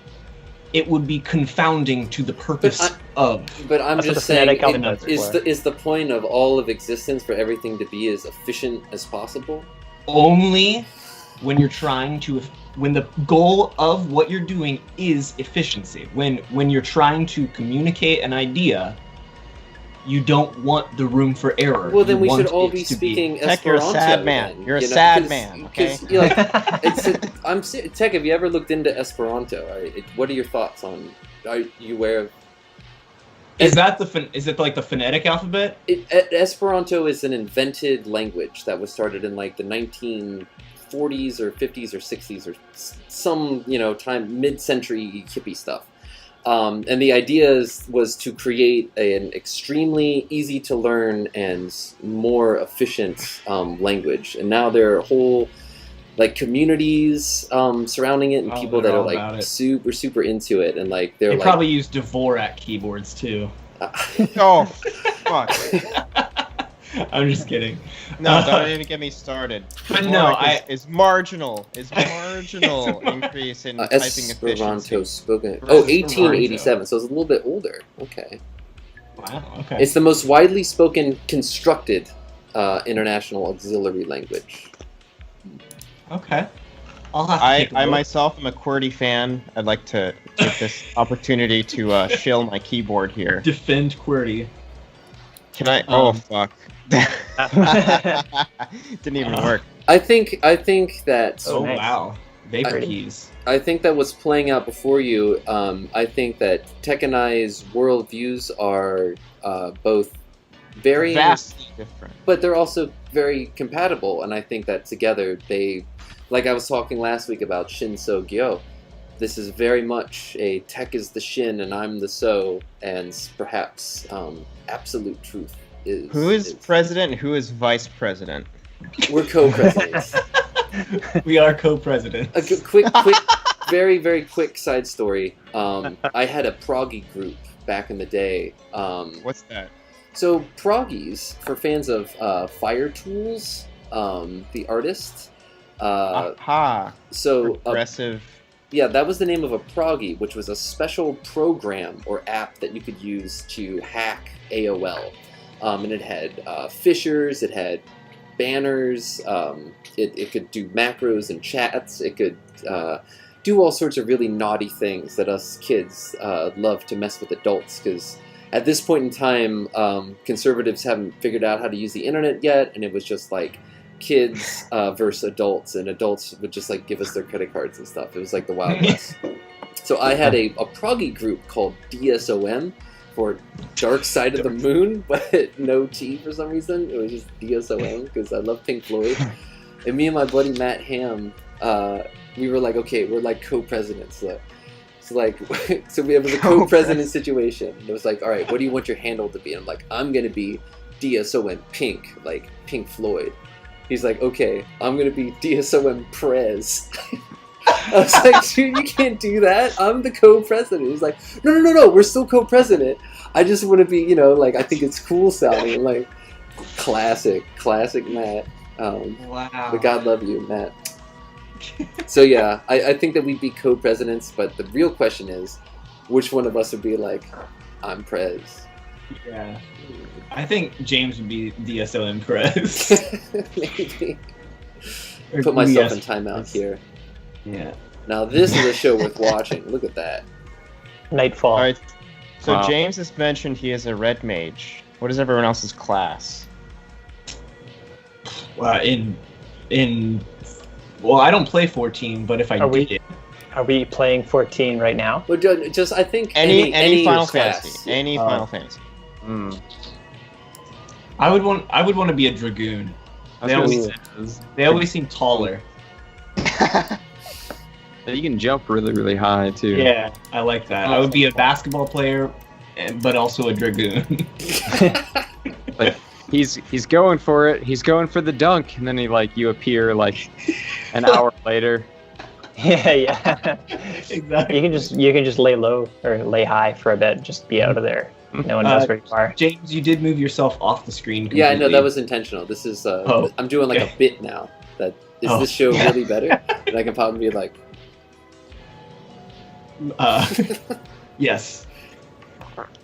it would be confounding to the purpose of. But I'm That's what just the saying, phonetic alphabets are for. is the point of all of existence for everything to be as efficient as possible? Only when you're when the goal of what you're doing is efficiency. When you're trying to communicate an idea, you don't want the room for error. Well, then You we want should all it be to speaking Tech, you're a Esperanto. sad man. then, You're a sad because- man, okay? because, Tech, have you ever looked into Esperanto? What are your thoughts on? Are you aware of? Is it like the phonetic alphabet? Esperanto is an invented language that was started in like the 1940s or 50s or 60s or some time, mid-century hippie stuff. And the idea was to create an extremely easy to learn and more efficient language. And now there are whole like communities surrounding it, and people that they're are all about like it. super into it, and like they're They like probably use Dvorak keyboards too. Oh, fuck. I'm just kidding. No, don't even get me started. But no, is marginal increase in typing efficiency. Spoken. Oh, 1887, so it's a little bit older. Okay. Wow. Okay. It's the most widely spoken constructed international auxiliary language. Okay. I'll have to take a I look. myself am a QWERTY fan. I'd like to take this opportunity to shill my keyboard here. defend QWERTY. Can I? Oh fuck! Didn't even work. I think that. Oh nice. wow. Vapor keys. I think that what's playing out before you. I think that Tech and I's worldviews are both very Vastly different. but they're also very compatible, and I think that together they, like I was talking last week about Shinso Gyo, this is very much a Tech is the Shin and I'm the So, and perhaps absolute truth is... Who is president and who is vice president? We're co-presidents. We are co-presidents. A quick, very, very quick side story. I had a proggy group back in the day. What's that? So proggies, for fans of Fire Tools, the artist. Aha! So Progressive. yeah, that was the name of a proggy, which was a special program or app that you could use to hack AOL. And it had fishers, it had banners, it could do macros and chats, it could do all sorts of really naughty things that us kids love to mess with adults, because at this point in time, conservatives haven't figured out how to use the internet yet, and it was just like kids versus adults, and adults would just like give us their credit cards and stuff. It was like the Wild West. So I had a proggy group called DSOM, for Dark Side of the Moon, but no T for some reason. It was just DSOM because I love Pink Floyd. And me and my buddy Matt Ham, we were like, okay, we're like co-presidents. So we have a co-president situation. It was like, all right, what do you want your handle to be? And I'm like, I'm gonna be DSOM Pink, like Pink Floyd. He's like, okay, I'm gonna be DSOM Prez. I was like, dude, you can't do that. I'm the co-president. He's like, no, we're still co-president. I just want to be, like, I think it's cool sounding. Like, classic Matt. Wow. But God love you, Matt. So yeah, I think that we'd be co-presidents, but the real question is, which one of us would be like, I'm Yeah. I think James would be DSOM Prez. Maybe. Put myself in timeout here. Yeah. Now this is a show worth watching. Look at that. Nightfall. All right. So Wow. James has mentioned he is a red mage. What is everyone else's class? Well, well, I don't play 14, but if I did, Are we playing 14 right now? But just I think Any Final class. Fantasy. Any Final Fantasy. I would want to be a dragoon. They always seem taller. You can jump really, really high too. Yeah, I like that. I would be a basketball player, but also a dragoon. Like he's going for it. He's going for the dunk, and then you appear like an hour later. Yeah. Exactly. You can just lay low or lay high for a bit. Just be out of there. No one knows where you are. James, you did move yourself off the screen. Completely. Yeah, I know that was intentional. This is I'm doing like a bit now. That is this show really better? And I can probably be like, yes.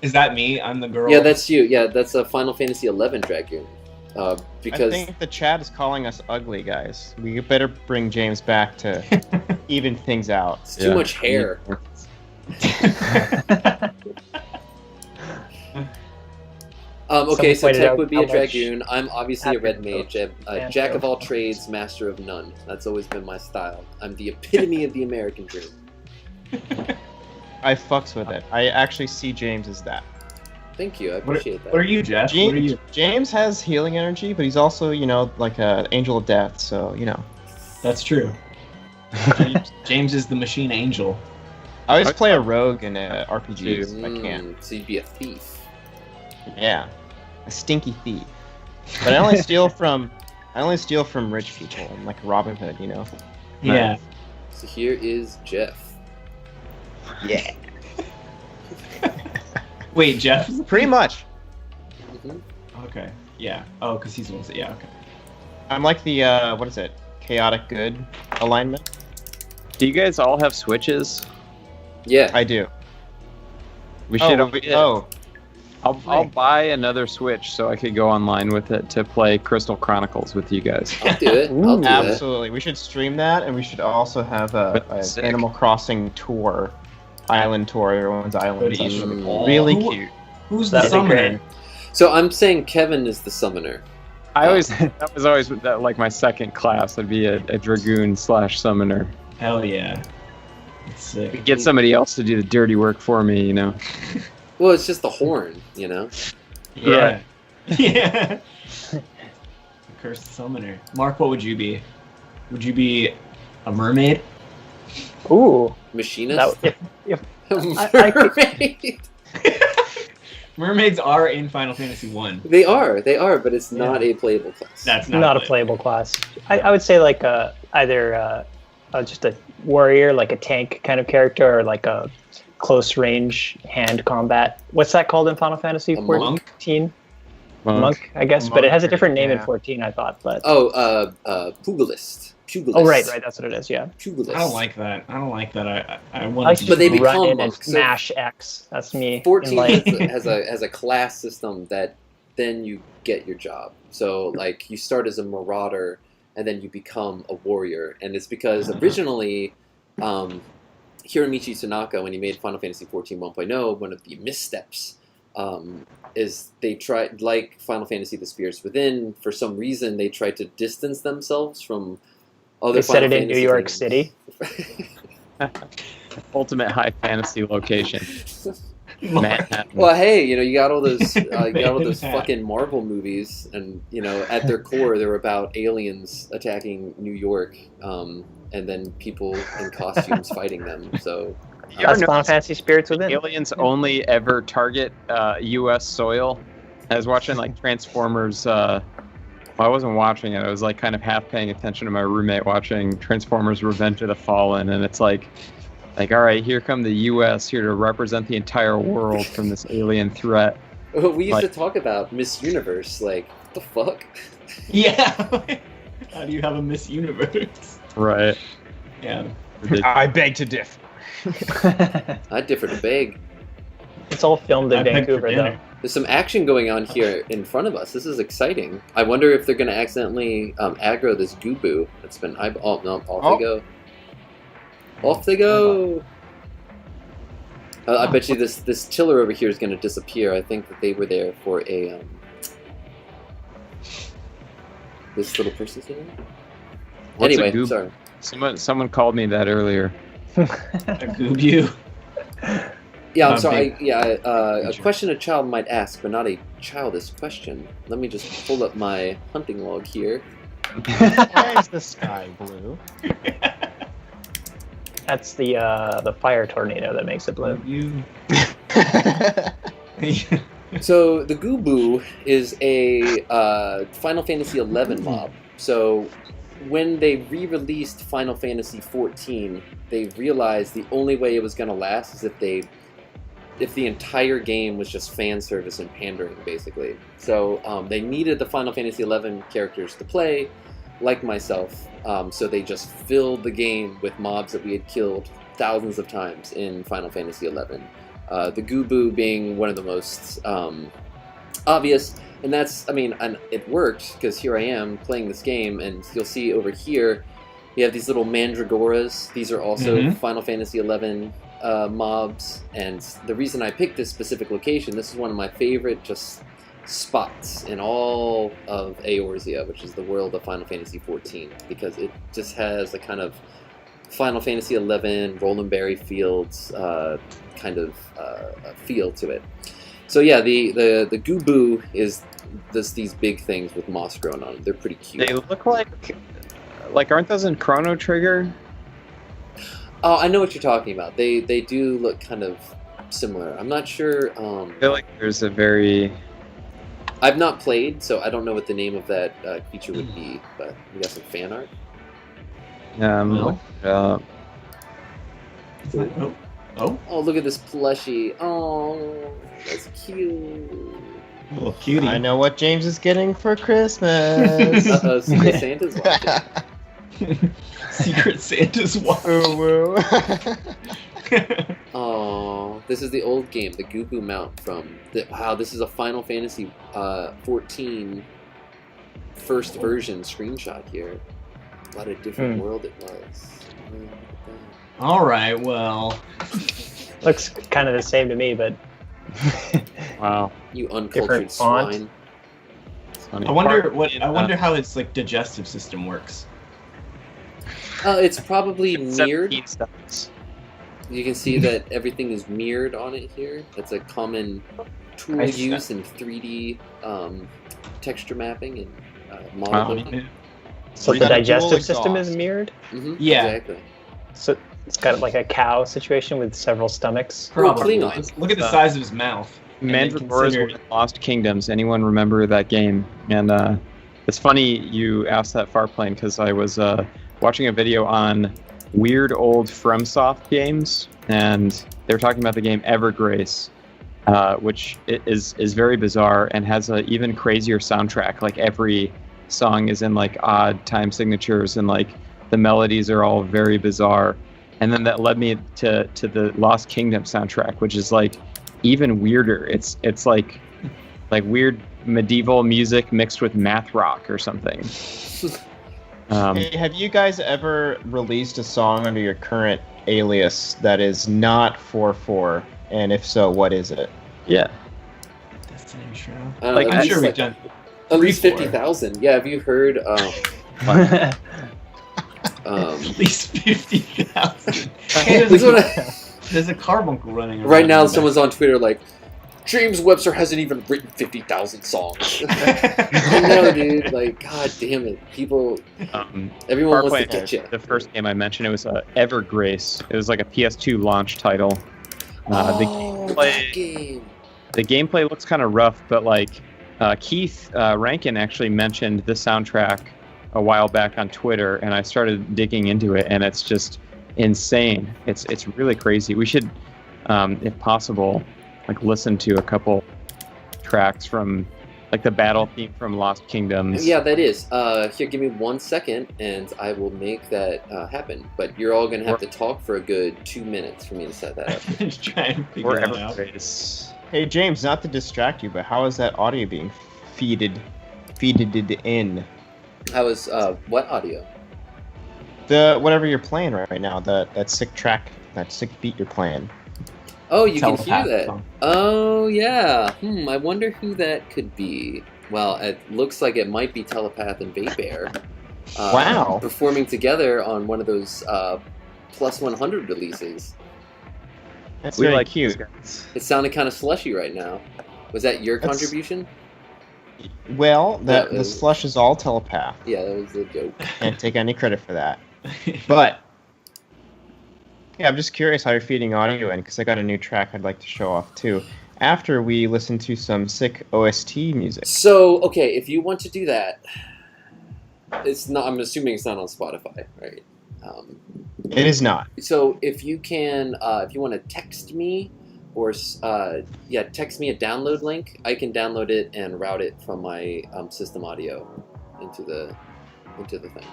Is that me? I'm the girl. yeah, that's you. Yeah, that's a Final Fantasy XI Dragoon. Because I think the chat is calling us ugly, guys. We better bring James back to even things out. it's too much hair. Okay, so pointed Tech out would be how a much dragoon. I'm obviously a red Advent mage, a jack of all trades, master of none. That's always been my style. I'm the epitome of the American dream. I fucks with it. I actually see James as that. Thank you, I appreciate that. What are you, Jeff? What are you? James has healing energy, but he's also, like an angel of death, so, That's true. James is the machine angel. I always play a rogue in RPGs if I can. So you'd be a thief. Yeah. A stinky thief. But I only steal from rich people. I'm like Robin Hood, Yeah. So here is Jeff. Yeah. Wait, Jeff? Pretty much. Mhm. Okay. Yeah. Oh, because he's the one that. Yeah. Okay. I'm like the what is it? Chaotic good alignment. Do you guys all have Switches? Yeah. I do. We should. I'll buy another Switch so I could go online with it to play Crystal Chronicles with you guys. I'll do it. I'll do that. Absolutely. We should stream that, and we should also have a Sick. Animal Crossing tour, island tour. Everyone's island. Mm. Really cute. Who's the That'd be summoner? great. So I'm saying Kevin is the summoner. I always that was always like my second class. I'd be a Dragoon / summoner. Hell yeah. That's sick. Get somebody else to do the dirty work for me, you know. Well, it's just the horn, you know? Yeah. Yeah. Cursed summoner. Mark, what would you be? Would you be a mermaid? Ooh. Machinist? If I Mermaid? Mermaids are in Final Fantasy 1. They are, but it's not a playable class. That's not a playable class. I would say like either just a warrior, like a tank kind of character, or like a close range hand combat. What's that called in Final Fantasy A monk? 14? Monk, I guess, but it has a different name in 14, I thought. But Pugilist. Oh, right, that's what it is. Yeah. Pugilist. I don't like that. I want like to. But they just run become in and monks. So smash X. That's me. 14 Like, has a class system that then you get your job. So like you start as a marauder and then you become a warrior, and it's because originally Hiromichi Tanaka, when he made Final Fantasy XIV 1.0, one of the missteps is they tried, like Final Fantasy The Spirits Within, for some reason they tried to distance themselves from other they set Final it in New Fantasy York games. City. Ultimate high fantasy location. Manhattan. Well, hey, you got all those fucking Marvel movies, and at their core, they're about aliens attacking New York, and then people in costumes fighting them. So That's Final Fantasy Spirits Within. Aliens only ever target U.S. soil. I was watching like Transformers. I wasn't watching it. I was like kind of half paying attention to my roommate watching Transformers: Revenge of the Fallen, and it's like, all right, here come the U.S. here to represent the entire world from this alien threat. we used to talk about Miss Universe. Like, what the fuck? Yeah. How do you have a Miss Universe? Right. Yeah. I beg to differ. I differ to beg. It's all filmed in I begged for Vancouver, dinner. though. There's some action going on here in front of us. This is exciting. I wonder if they're going to accidentally aggro this Gooboo that's been off they go. Off they go. I bet you this tiller over here is going to disappear. I think that they were there for a this little person's name. What's a Anyway, goob? sorry. Someone called me that earlier. A Goob Yeah, I'm A sorry. big A question a child might ask, but not a childish question. Let me just pull up my hunting log here. Why is the sky blue? That's the fire tornado that makes it blue. You. So the Gooboo is a Final Fantasy XI mob. So when they re-released Final Fantasy XIV, they realized the only way it was going to last is if the entire game was just fan service and pandering, basically. So they needed the Final Fantasy XI characters to play, like myself. So they just filled the game with mobs that we had killed thousands of times in Final Fantasy XI. The Gooboo being one of the most obvious, and and it worked, because here I am playing this game, and you'll see over here we have these little mandragoras. These are also Final Fantasy XI mobs, and the reason I picked this specific location, this is one of my favorite just spots in all of Eorzea, which is the world of Final Fantasy XIV, because it just has a kind of Final Fantasy XI, Roland Berry Fields kind of feel to it. So yeah, the Gooboo is these big things with moss growing on them. They're pretty cute. They look like aren't those in Chrono Trigger? Oh, I know what you're talking about. They do look kind of similar. I'm not sure. I feel like there's a very... I've not played, so I don't know what the name of that creature would be, but we got some fan art. No. Oh, Oh. Oh, look at this plushie. Oh, that's cute. Little cutie. I know what James is getting for Christmas. Secret Santa's watching. Secret Santa's watching. Woo woo. Oh, this is the old game, the Goo Mount from. Wow, this is a Final Fantasy 14 first version screenshot here. What a different world it was. All right, well. Looks kind of the same to me, but Wow. You uncultured Different font. swine. Funny. I wonder how its like digestive system works. It's probably mirrored. 17 steps. You can see that everything is mirrored on it here. That's a common tool I see. used in 3D texture mapping and model Wow. building. so Is the that a digestive dual system is exhaust? mirrored. Yeah. Exactly. So it's got like a cow situation with several stomachs. Probably. Klingon. Look at the size of his mouth. And then Mandragoras consider- were in Lost Kingdoms. Anyone remember that game? And it's funny you asked that, Farplane, because I was watching a video on weird old FromSoft games, and they were talking about the game Evergrace, which is very bizarre and has an even crazier soundtrack. Like every song is in like odd time signatures, and like the melodies are all very bizarre. And then that led me to the Lost Kingdom soundtrack, which is like even weirder. It's like weird medieval music mixed with math rock or something. Hey, have you guys ever released a song under your current alias that is not 4/4? And if so, what is it? Yeah. Destiny Shroud. Like, I'm sure we've done. at least 3/4. 50,000. Yeah, have you heard? At least 50,000. This is what I- There's a carbuncle running around. right now, in the someone's on Twitter like, James Webster hasn't even written 50,000 songs. I know, dude. Like, god damn it, people. Everyone wants to Farplane, get you. the first game I mentioned, it was Evergrace. It was like a PS2 launch title. Oh, that game. The gameplay looks kind of rough, but like Keith Rankin actually mentioned the soundtrack a while back on Twitter, and I started digging into it, and it's just insane. It's really crazy. We should, if possible, like listen to a couple tracks from like the battle theme from Lost Kingdoms. Yeah, that is. Here, give me 1 second, and I will make that happen. But you're all gonna have to talk for a good 2 minutes for me to set that up. Just try and figure Or it out. Evergrace. Hey James, not to distract you, but how is that audio being feeded in? How was what audio? The whatever you're playing right now, that sick track, that sick beat you're playing. Oh, you can hear Telepath that. song. Oh, yeah. I wonder who that could be. Well, it looks like it might be Telepath and Vaybear. Wow. Performing together on one of those plus 100 releases. That's We very like cute. these guys. It sounded kind of slushy right now. Was that your That's- contribution? Well, That the was- slush is all telepath. Yeah, that was a joke. Can't take any credit for that. But yeah, I'm just curious how you're feeding audio in, because I got a new track I'd like to show off too. After we listen to some sick OST music. So, okay, if you want to do that, it's not. I'm assuming it's not on Spotify, right? It is not. So if you can, if you want to text me, or text me a download link, I can download it and route it from my system audio into the thing.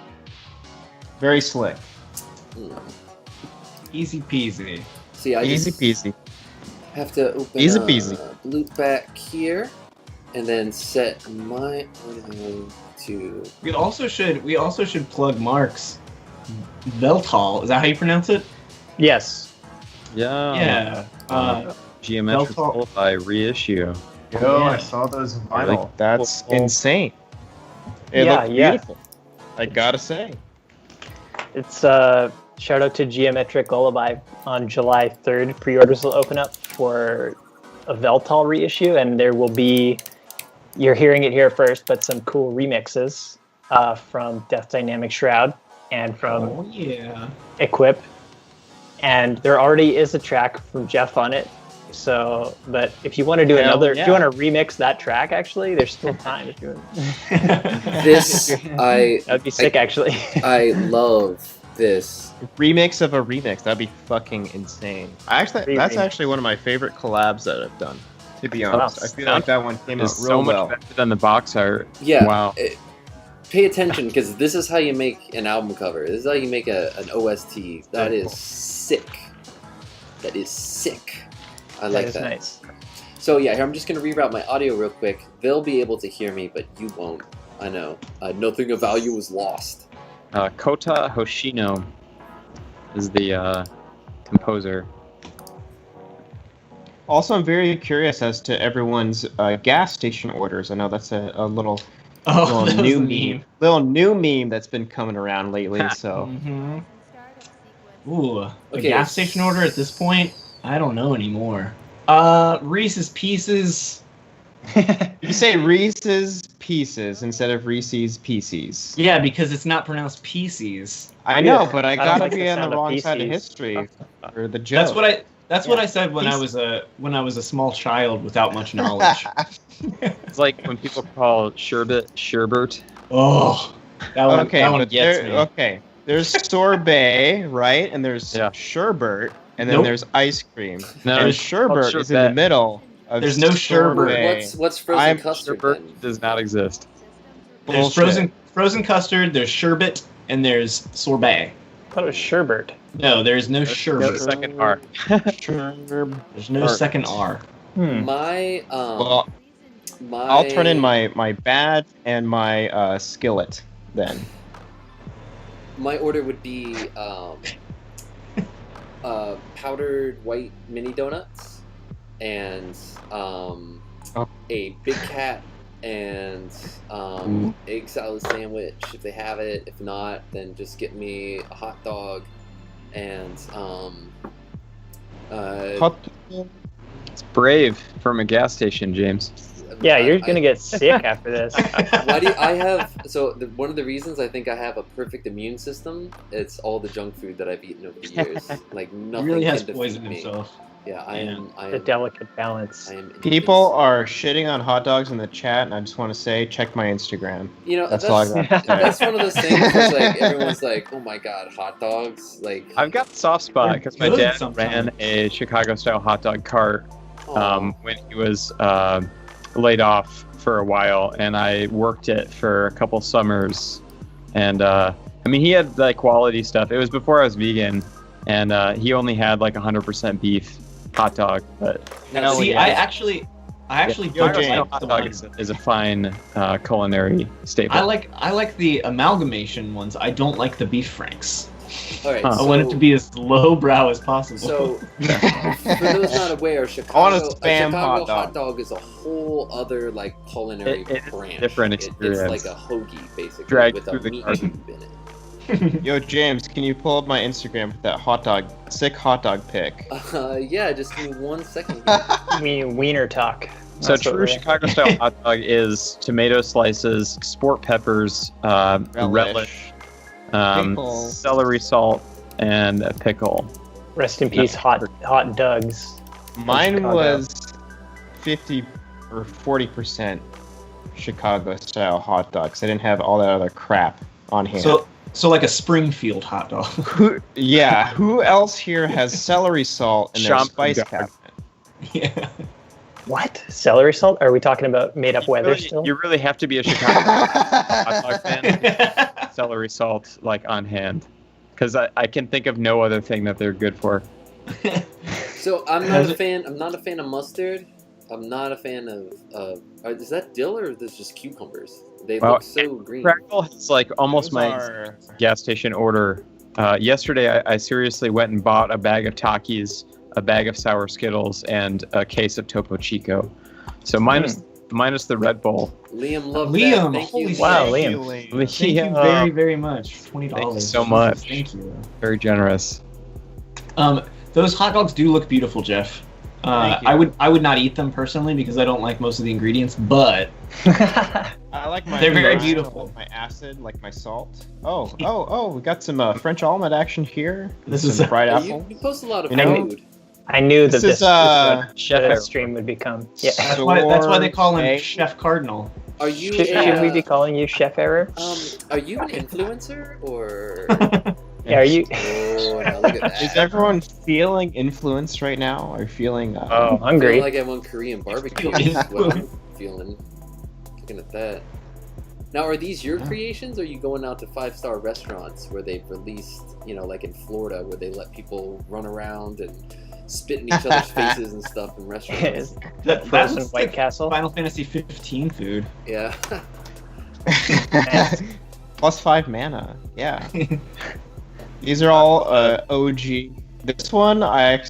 Very slick. Easy peasy. See, I Easy just peasy. have to open Easy peasy. loop back here, and then set my audio to. We also should plug Mark's Veltal. Is that how you pronounce it? Yes. Yeah. Yeah. Geometrical by reissue. Yo, I saw those in vinyl. That's Cool. insane. It Yeah, looked yeah. beautiful. I gotta say. It's shout out to Geometric Lullaby on July 3rd. Pre-orders will open up for a Veltal reissue, and there will be, you're hearing it here first, but some cool remixes from Death Dynamic Shroud and from Oh yeah. Equip. And there already is a track from Jeff on it. So, but if you want to do Hell another, yeah. if you want to remix that track, actually, there's still time. If you This that'd be sick, actually. I love this. Remix of a remix. That'd be fucking insane. That's Remix. actually one of my favorite collabs that I've done. To be honest, Wow. I feel like that one came out It's real so much well. better than the box art. Yeah. Wow. Pay attention, because this is how you make an album cover. This is how you make an OST. That is sick. That is sick. I like is that. nice. So yeah, here I'm just gonna reroute my audio real quick. They'll be able to hear me, but you won't. I know. Nothing of value was lost. Kota Hoshino is the composer. Also, I'm very curious as to everyone's gas station orders. I know that's a little Oh, that was new a meme. little new meme that's been coming around lately. So Mm-hmm. Ooh, a Okay. gas station order at this point? I don't know anymore. Reese's Pieces. you say Reese's Pieces instead of Reese's Pieces. Yeah, because it's not pronounced Pieces. I know, Yeah, but I I don't gotta like the be on sound the of wrong side of Pieces. history for the joke. That's what I said when I Pieces. was a small child without much knowledge. It's like when people call sherbet. Oh, that one, Okay, that one but gets me. okay. There's sorbet, right? And there's Yeah. sherbet, and then Nope. there's ice cream. No, and it's sherbet called is in the sherbet. middle of There's no sherbet. sorbet. What's frozen I'm custard sherbet then? does not exist. There's Bullshit. frozen custard. There's sherbet, and there's sorbet. I thought it was sherbet. No, there's no No sherbet. second R. Sherbet. There's no second R. My Well, my I'll turn in my badge and my skillet then. My order would be powdered white mini donuts and a Big Cat and egg salad sandwich if they have it. If not, then just get me a hot dog and Hot- It's brave from a gas station, James. Yeah, you're gonna get sick after this. Why do I have? So one of the reasons I think I have a perfect immune system, it's all the junk food that I've eaten over the years. Like He nothing really has can defeat poisoned me. himself. Yeah, I am. I The am. delicate balance. I am. People are shitting on hot dogs in the chat, and I just want to say, check my Instagram. You know, That's all I got to say. That's one of those things where like everyone's like, "Oh my god, hot dogs!" Like, I've got a soft spot because my Good dad sometimes. ran a Chicago-style hot dog cart aw. when he was laid off for a while, and I worked it for a couple summers. And I mean, he had like quality stuff. It was before I was vegan, and he only had like 100% beef hot dog. But Now, See, yeah. I actually Yo, don't James. like hot the dog ones. is a fine culinary staple. I like the amalgamation ones. I don't like the beef franks. All right, Huh. I want it to be as lowbrow as possible. So, for those not aware, Chicago, I want a a Spam Chicago hot dog. is a whole other like culinary It is a branch. different It's experience. like a hoagie, basically, Dragged with a through the meat garden. cube in it. Yo, James, can you pull up my Instagram for that sick hot dog pic? Yeah, just give me 1 second. I mean, wiener talk. So That's what true we're- Chicago-style hot dog is tomato slices, sport peppers, relish, Pickle. celery salt, and a pickle. Rest in peace, hot Dugs. Mine Chicago. was 50 or 40% Chicago-style hot dogs. I didn't have all that other crap on hand. so like a Springfield hot dog. Who else here has celery salt in their Shop spice guard. cabinet? Yeah. What? Celery salt? Are we talking about made-up weather still? You really have to be a Chicago hot dog fan. Celery salt, like on hand, because I can think of no other thing that they're good for. So I'm not a fan. I'm not a fan of mustard. I'm not a fan of. Is that dill or is this just cucumbers? They Well, look so green. Crackle has like almost Those my are- gas station order. Yesterday, I seriously went and bought a bag of Takis, a bag of sour Skittles, and a case of Topo Chico. So minus the Red Bull. Liam loved Liam, that. Thank holy you. Wow, Thank Liam. you, Liam. Thank you very, very much. $20. Thank you so much. Thank you. Very generous. Those hot dogs do look beautiful, Jeff. Thank you. I would not eat them personally because I don't like most of the ingredients, but I like my. They're very I beautiful. like my acid, like my salt. Oh! We got some French almond action here. This Some is- fried Yeah, apple. you post a lot of You know- food. I knew that This this is, is what Chef the Error. stream would become. Yeah. that's why they call him Sorbet. Chef Cardinal. Are you? Should we be calling you Chef Error? Are you an influencer or? Yeah, are you? Oh, now look at that. Is everyone feeling influenced right now? Are you feeling? Oh, I hungry. feel like I want Korean barbecue. Is what I'm feeling. Looking at that. Now, are these your creations, or are you going out to 5-star restaurants where they've released, like in Florida, where they let people run around and spit in each other's faces and stuff in restaurants? That Frozen was White like Castle. Final Fantasy 15 food. Yeah. +5 mana. Yeah. These are all OG. This one I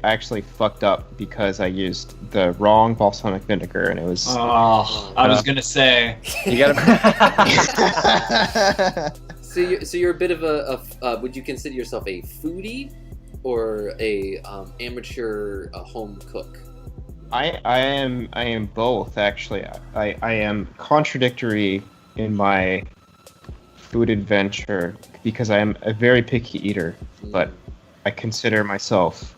actually fucked up because I used the wrong balsamic vinegar, and it was. Oh, I was gonna say. You gotta. So you're a bit of a would you consider yourself a foodie or a amateur home cook? I am both actually. I am contradictory in my food adventure because I am a very picky eater, but I consider myself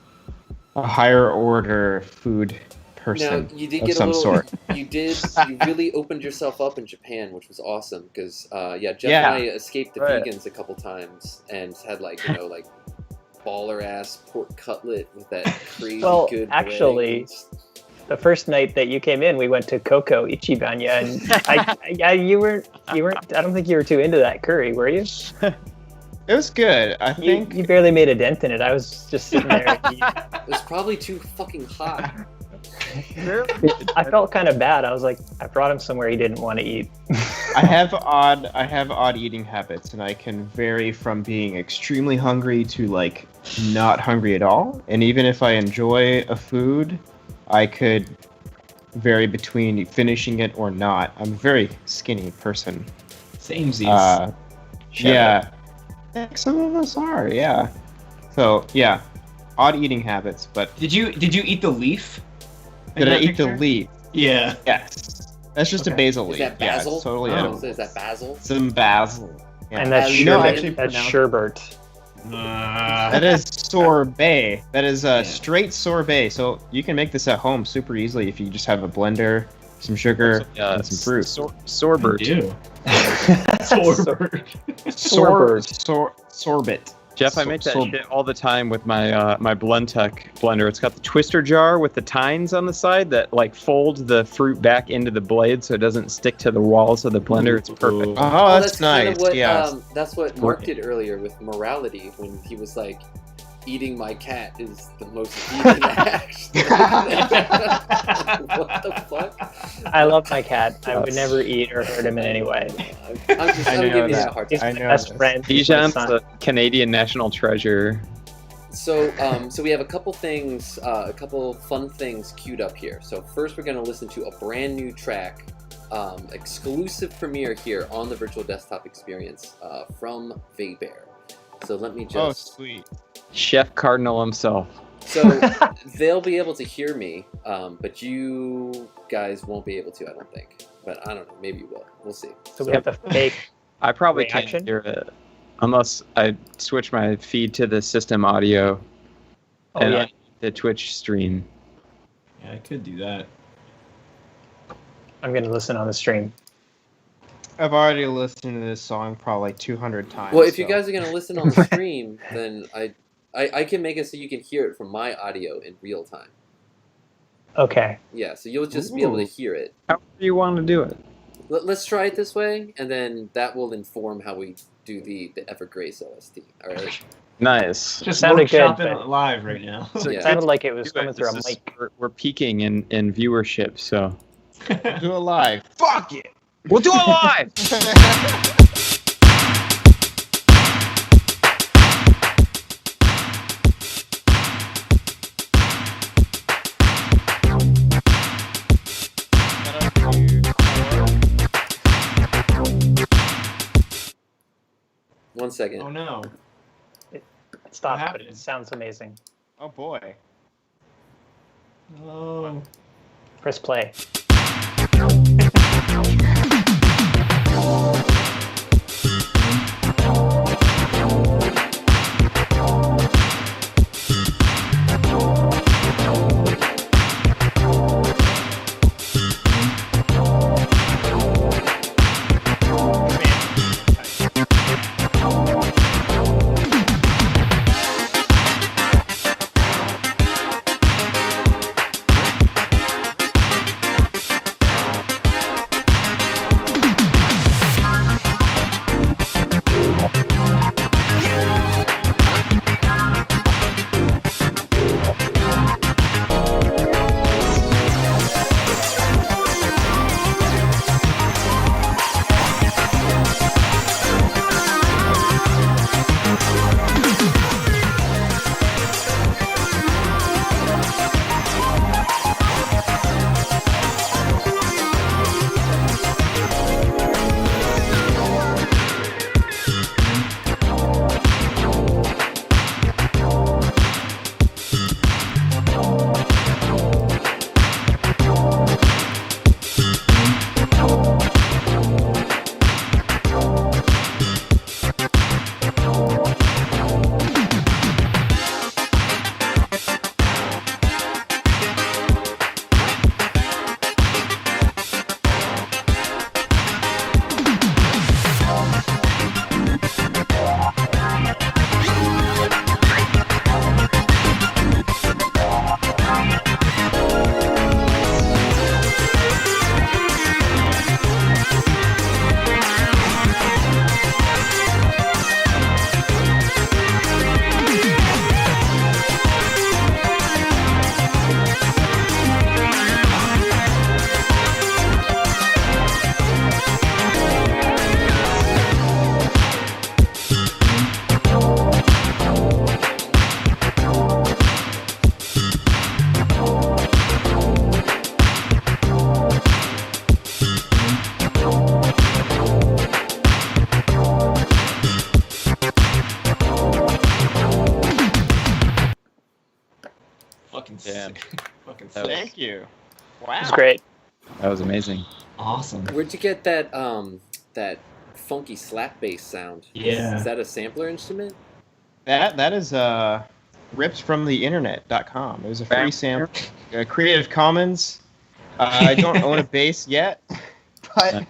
a higher order food person Now, you did of get some sort. You really opened yourself up in Japan, which was awesome because Jeff Yeah. and I escaped the Right. vegans a couple times and had like baller ass pork cutlet with that crazy good bread. Actually, the first night that you came in, we went to Koko Ichibanya, and you weren't. I don't think you were too into that curry, were you? It was good. I think You barely made a dent in it. I was just sitting there. And It was probably too fucking hot. I felt kind of bad. I was like, I brought him somewhere he didn't want to eat. I have odd eating habits, and I can vary from being extremely hungry to like not hungry at all. And even if I enjoy a food, I could vary between finishing it or not. I'm a very skinny person. Samesies. Yeah. Some of us are, yeah. So yeah, odd eating habits. But Did you eat the leaf? in did I that eat the picture? leaf? Yeah. Yes. That's just a Okay. basil Is leaf. that Yeah, basil? it's totally Oh. edible. Is that basil? Some basil. Yeah. And that's You know, sherbet. actually That's pronounce- sherbet. That is sorbet. That is straight sorbet. So you can make this at home super easily if you just have a blender, some sugar, and some fruit. Sorbet. Do. Sorbet. Jeff, I make that Sorb- shit all the time with my my Blendtec blender. It's got the twister jar with the tines on the side that like fold the fruit back into the blade so it doesn't stick to the walls of the blender. It's perfect. Oh, that's kind nice. of what, Yeah. that's what Mark did earlier with morality when he was like, eating my cat is the most vegan act. What the fuck? I love my cat. I would never eat or hurt him in any way. I'm giving you a hard He's time. my know best this. friend. He's Bijan's my son. a Canadian national treasure. So we have a couple things, a couple fun things queued up here. So first we're going to listen to a brand new track, exclusive premiere here on the Virtual Desktop Experience from Vaybear. So let me Oh, just... sweet. Chef Cardinal himself. So they'll be able to hear me, but you guys won't be able to, I don't think. But I don't know, maybe you will. We'll see. So we have the fake. I probably Reaction? can't hear it unless I switch my feed to the system audio Oh and yeah. the Twitch stream. Yeah, I could do that. I'm gonna listen on the stream. I've already listened to this song probably 200 times. Well, if you so- guys are going to listen on the stream, then I can make it so you can hear it from my audio in real time. Okay. Yeah, so you'll just be able to hear it. How do you want to do it? Let's try it this way, and then that will inform how we do the Evergrace OST. All right. Nice. Just Sounded good, workshopping but- it live right now. So Yeah. It sounded like it was Do it. coming through a This is- mic. We're peaking in viewership, so Do it live. Fuck it! we'll do it live. One second. Oh no. Stop, but happened? it sounds amazing. Oh boy. Oh. Press play. Thank you. Wow. It's great. That was amazing. Awesome. Where'd you get that that funky slap bass sound? Yeah. Is that a sampler instrument? That is ripped from the internet.com. It was a free sample. Creative Commons. I don't own a bass yet, but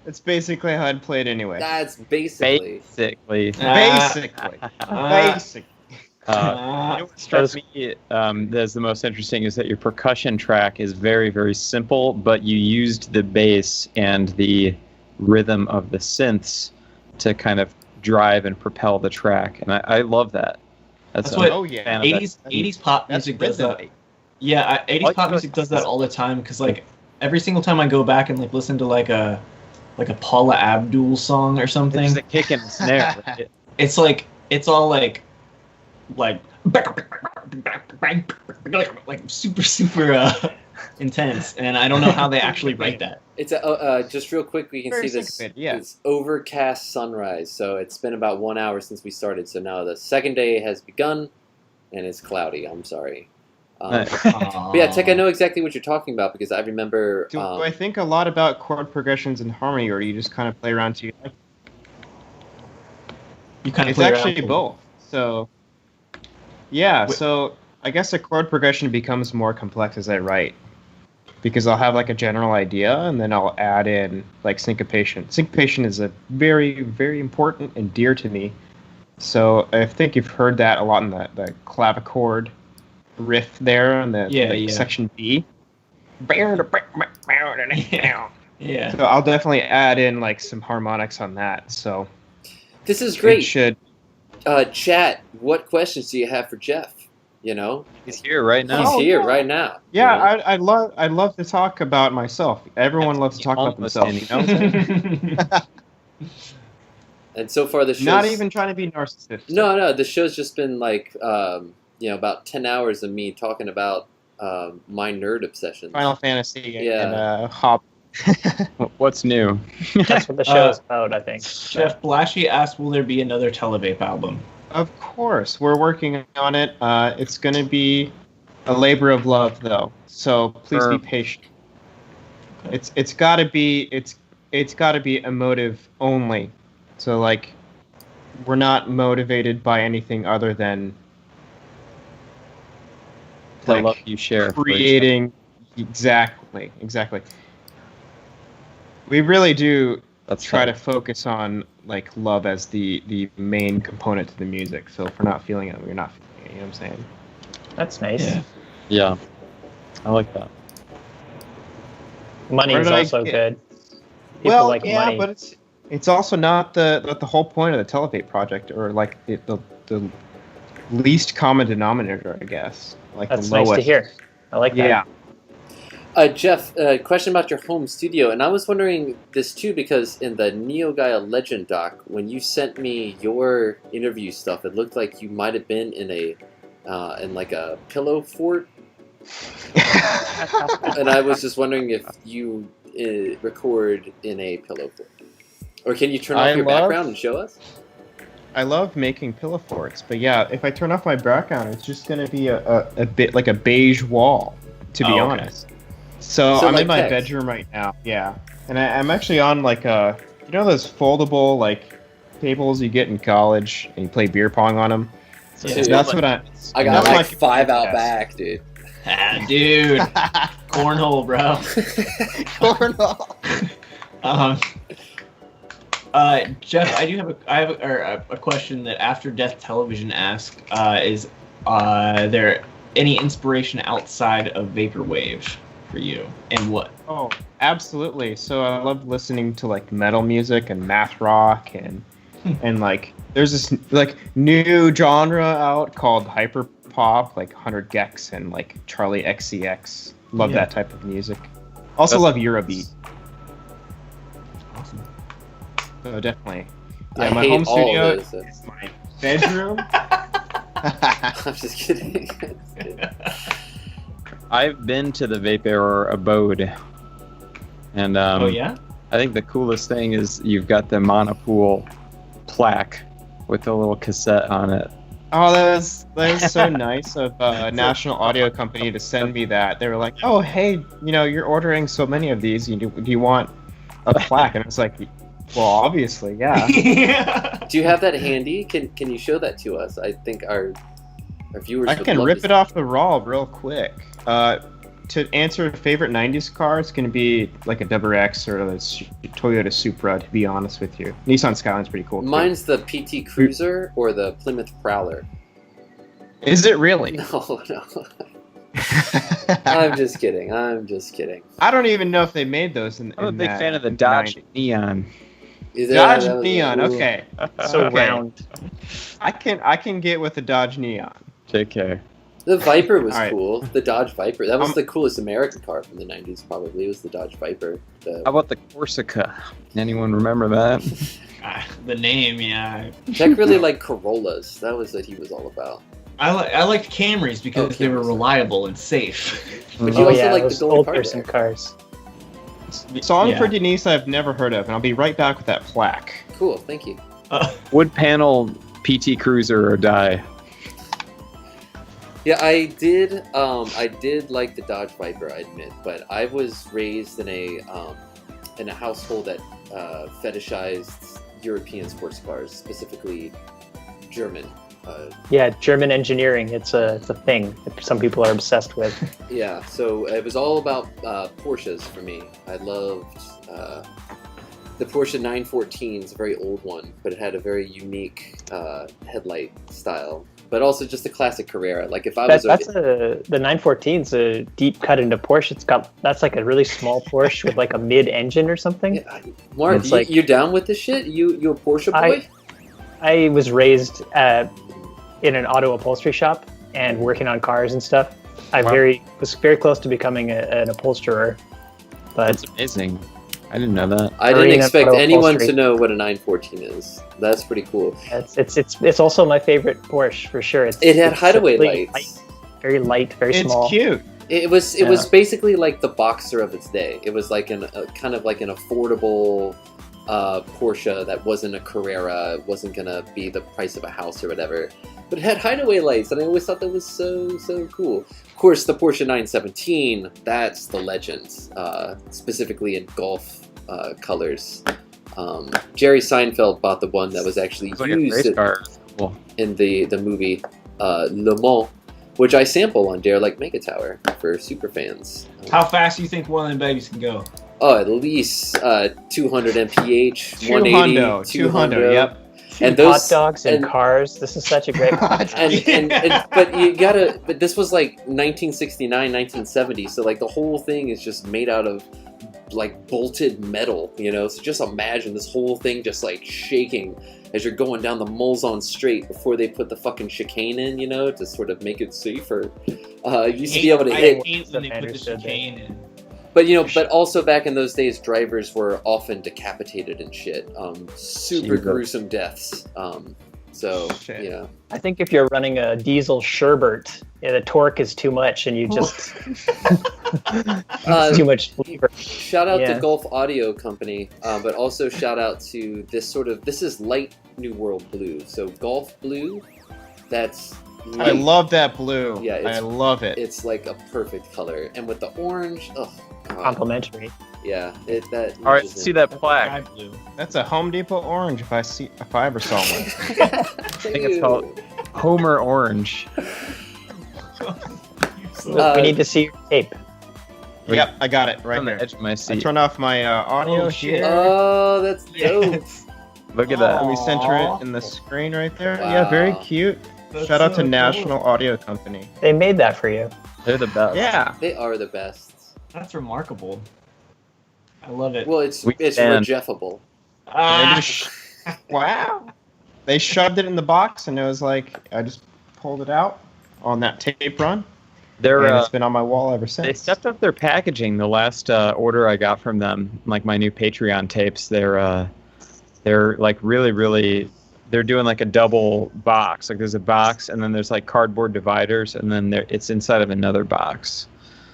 it's basically how I'd play it anyway. That's basically. Basically. What struck me as the most interesting is that your percussion track is very, very simple, but you used the bass and the rhythm of the synths to kind of drive and propel the track, and I love that. That's what 80s pop music does that. Yeah, 80s pop music does that all the time, because like every single time I go back and like listen to like a Paula Abdul song or something, it's the kick and snare. Right? It's like it's all like super intense, and I don't know how they actually write that. It's just real quick. We can Very see this. syncopated, yeah. It's overcast sunrise, so it's been about 1 hour since we started. So now the second day has begun, and it's cloudy. I'm sorry. But yeah, Tech, I know exactly what you're talking about because I remember. Do I think a lot about chord progressions and harmony, or do you just kind of play around to? You kind of It's play actually around. both. So, yeah. So I guess a chord progression becomes more complex as I write, because I'll have like a general idea, and then I'll add in like syncopation. Syncopation is a very, very important and dear to me. So I think you've heard that a lot in the clavichord riff there in the section B. Yeah. So I'll definitely add in like some harmonics on that. So This is great. it should. Chat, what questions do you have for Jeff? You know, He's here right now. he's here right now. Yeah, you know? I'd love to talk about myself. Everyone loves to talk about themselves. You know? And so far the show's Not even trying to be narcissistic. No, the show's just been like about 10 hours of me talking about my nerd obsessions. Final Fantasy Yeah. and Hobbit. What's new? That's what the show is about, I think. Jeff Blashy asked, "Will there be another Televape album?" Of course, we're working on it. It's going to be a labor of love, though. So please be patient. It's got to be emotive only. So like, we're not motivated by anything other than The love you share. creating. Exactly. We really do try to focus on like love as the main component to the music. So if we're not feeling it, we're not feeling it. You know what I'm saying? That's nice. Yeah, I like that. Money Where is did I also get- good. People like money. but it's also not the whole point of the Televape project, or like the least common denominator, I guess. Like That's the nice lowest. to hear. I like that. Yeah. Jeff, question about your home studio, and I was wondering this too because in the Neo Gaia Legend doc, when you sent me your interview stuff, it looked like you might have been in a pillow fort, and I was just wondering if you record in a pillow fort, or can you turn off your background and show us? I love making pillow forts, but yeah, if I turn off my background, it's just gonna be a bit like a beige wall, to be honest. So I'm like in my text. bedroom right now, yeah, and I'm actually on like those foldable like tables you get in college, and you play beer pong on them. So Dude, that's what I got that's like my 5 out desk. back, dude. Dude, cornhole, bro. Jeff, I have a question that After Death Television asked. Is there any inspiration outside of vaporwave for you, and what? Oh, absolutely. So I love listening to like metal music and math rock and like there's this like new genre out called hyper pop, like 100 Gex and like Charlie XCX. Love that type of music. Also love Eurobeat. Awesome. So definitely. I Yeah, my hate home all studio of those. is my bedroom. I'm just kidding. I've been to the Vaperror abode, and Oh yeah. I think the coolest thing is you've got the monopool plaque with a little cassette on it. Oh, that was so nice of National Audio Company to send me that. They were like, "Oh, hey, you're ordering so many of these. Do you want a plaque?" And I was like, "Well, obviously, yeah." Do you have that handy? Can you show that to us? I think our viewers. I can rip it off the raw real quick. To answer favorite '90s car, it's going to be like a WX or a Toyota Supra. To be honest with you, Nissan Skyline's pretty cool. Mine's the PT Cruiser or the Plymouth Prowler. Is it really? No. I'm just kidding. I don't even know if they made those. I'm a big fan of the Dodge 90s. Neon. Dodge Neon. Okay. So round. I can get with the Dodge Neon. JK. The Viper was All right. cool. The Dodge Viper. That was the coolest American car from the 90s, probably. It was the Dodge Viper. How about the Corsica? Anyone remember that? The name, yeah. Jack really liked Corollas. That was what he was all about. I liked Camrys because they were Camrys. reliable and safe. But you also like the those Golden old Car person Deck. cars. Song Yeah. for Denise I've never heard of, and I'll be right back with that plaque. Cool, thank you. Wood panel PT Cruiser or die. Yeah, I did like the Dodge Viper, I admit, but I was raised in a household that fetishized European sports cars, specifically German. Yeah, German engineering. It's a thing that some people are obsessed with. Yeah, so it was all about Porsches for me. I loved the Porsche 914. It's a very old one, but it had a very unique headlight style. But also just a classic Carrera. Like if I was The 914's a deep cut into Porsche. That's like a really small Porsche with like a mid engine or something. Yeah, Mark, It's like- you down with this shit? You a Porsche boy? I was raised in an auto upholstery shop and working on cars and stuff. I was very close to becoming an upholsterer, but That's amazing. I didn't know that. I didn't Marina expect Auto anyone Upholstery. to know what a 914 is. That's pretty cool. it's also my favorite Porsche for sure. It had it's hideaway really lights. very light, very It's small. cute. It was basically like the Boxer of its day. It was like kind of like an affordable Porsche that wasn't a Carrera. It wasn't gonna be the price of a house or whatever. But it had hideaway lights, and I always thought that was so cool. Of course, the Porsche 917, that's the legend, specifically in Golf colors. Jerry Seinfeld bought the one that was actually It's like a used race car. Cool. in the movie Le Mans, which I sample on Dare Like Mega Tower for super fans. How fast do you think one of them babies can go? Oh, at least 200 mph, 180, 200, 200, yep. And Hot those dogs and and- cars. This is such a great but you gotta. But this was like 1969, 1970, so like the whole thing is just made out of like bolted metal, So just imagine this whole thing just like shaking as you're going down the Mulsanne Straight before they put the fucking chicane in, to sort of make it safer. You used to be able to hit. I hate when they put the chicane in. But but also back in those days, drivers were often decapitated and shit. Super Jesus. gruesome deaths. So Shit. yeah. I think if you're running a diesel Sherbert, the torque is too much, and you just it's too much lever. Shout out Yeah. to Gulf Audio Company, but also shout out to this is light New World blue. So Gulf blue, that's I love that blue. Yeah, I love it. It's like a perfect color, and with the orange, oh god, Complimentary. yeah, that. All right, let's see that plaque. Sky blue. That's a Home Depot orange if I ever saw one. I think it's called Homer Orange. We need to see your tape. Yep, I got it right On the here. edge of my I seat. turned off my audio Oh, shit. here. Oh, that's dope. Yes. Look at that. Let me center Aw. it in the screen right there. Wow. Yeah, very cute. That's Shout out so to cool. National Audio Company. They made that for you. They're the best. Yeah. They are the best. That's remarkable. I love it. Well, it's We it's stand. rejeffable. Ah. They just wow. They shoved it in the box and it was like I just pulled it out on that tape run. They're And it's been on my wall ever since. they stepped up their packaging. The last order I got from them, like my new Patreon tapes, they're like really they're doing like a double box. Like there's a box and then there's like cardboard dividers and then it's inside of another box.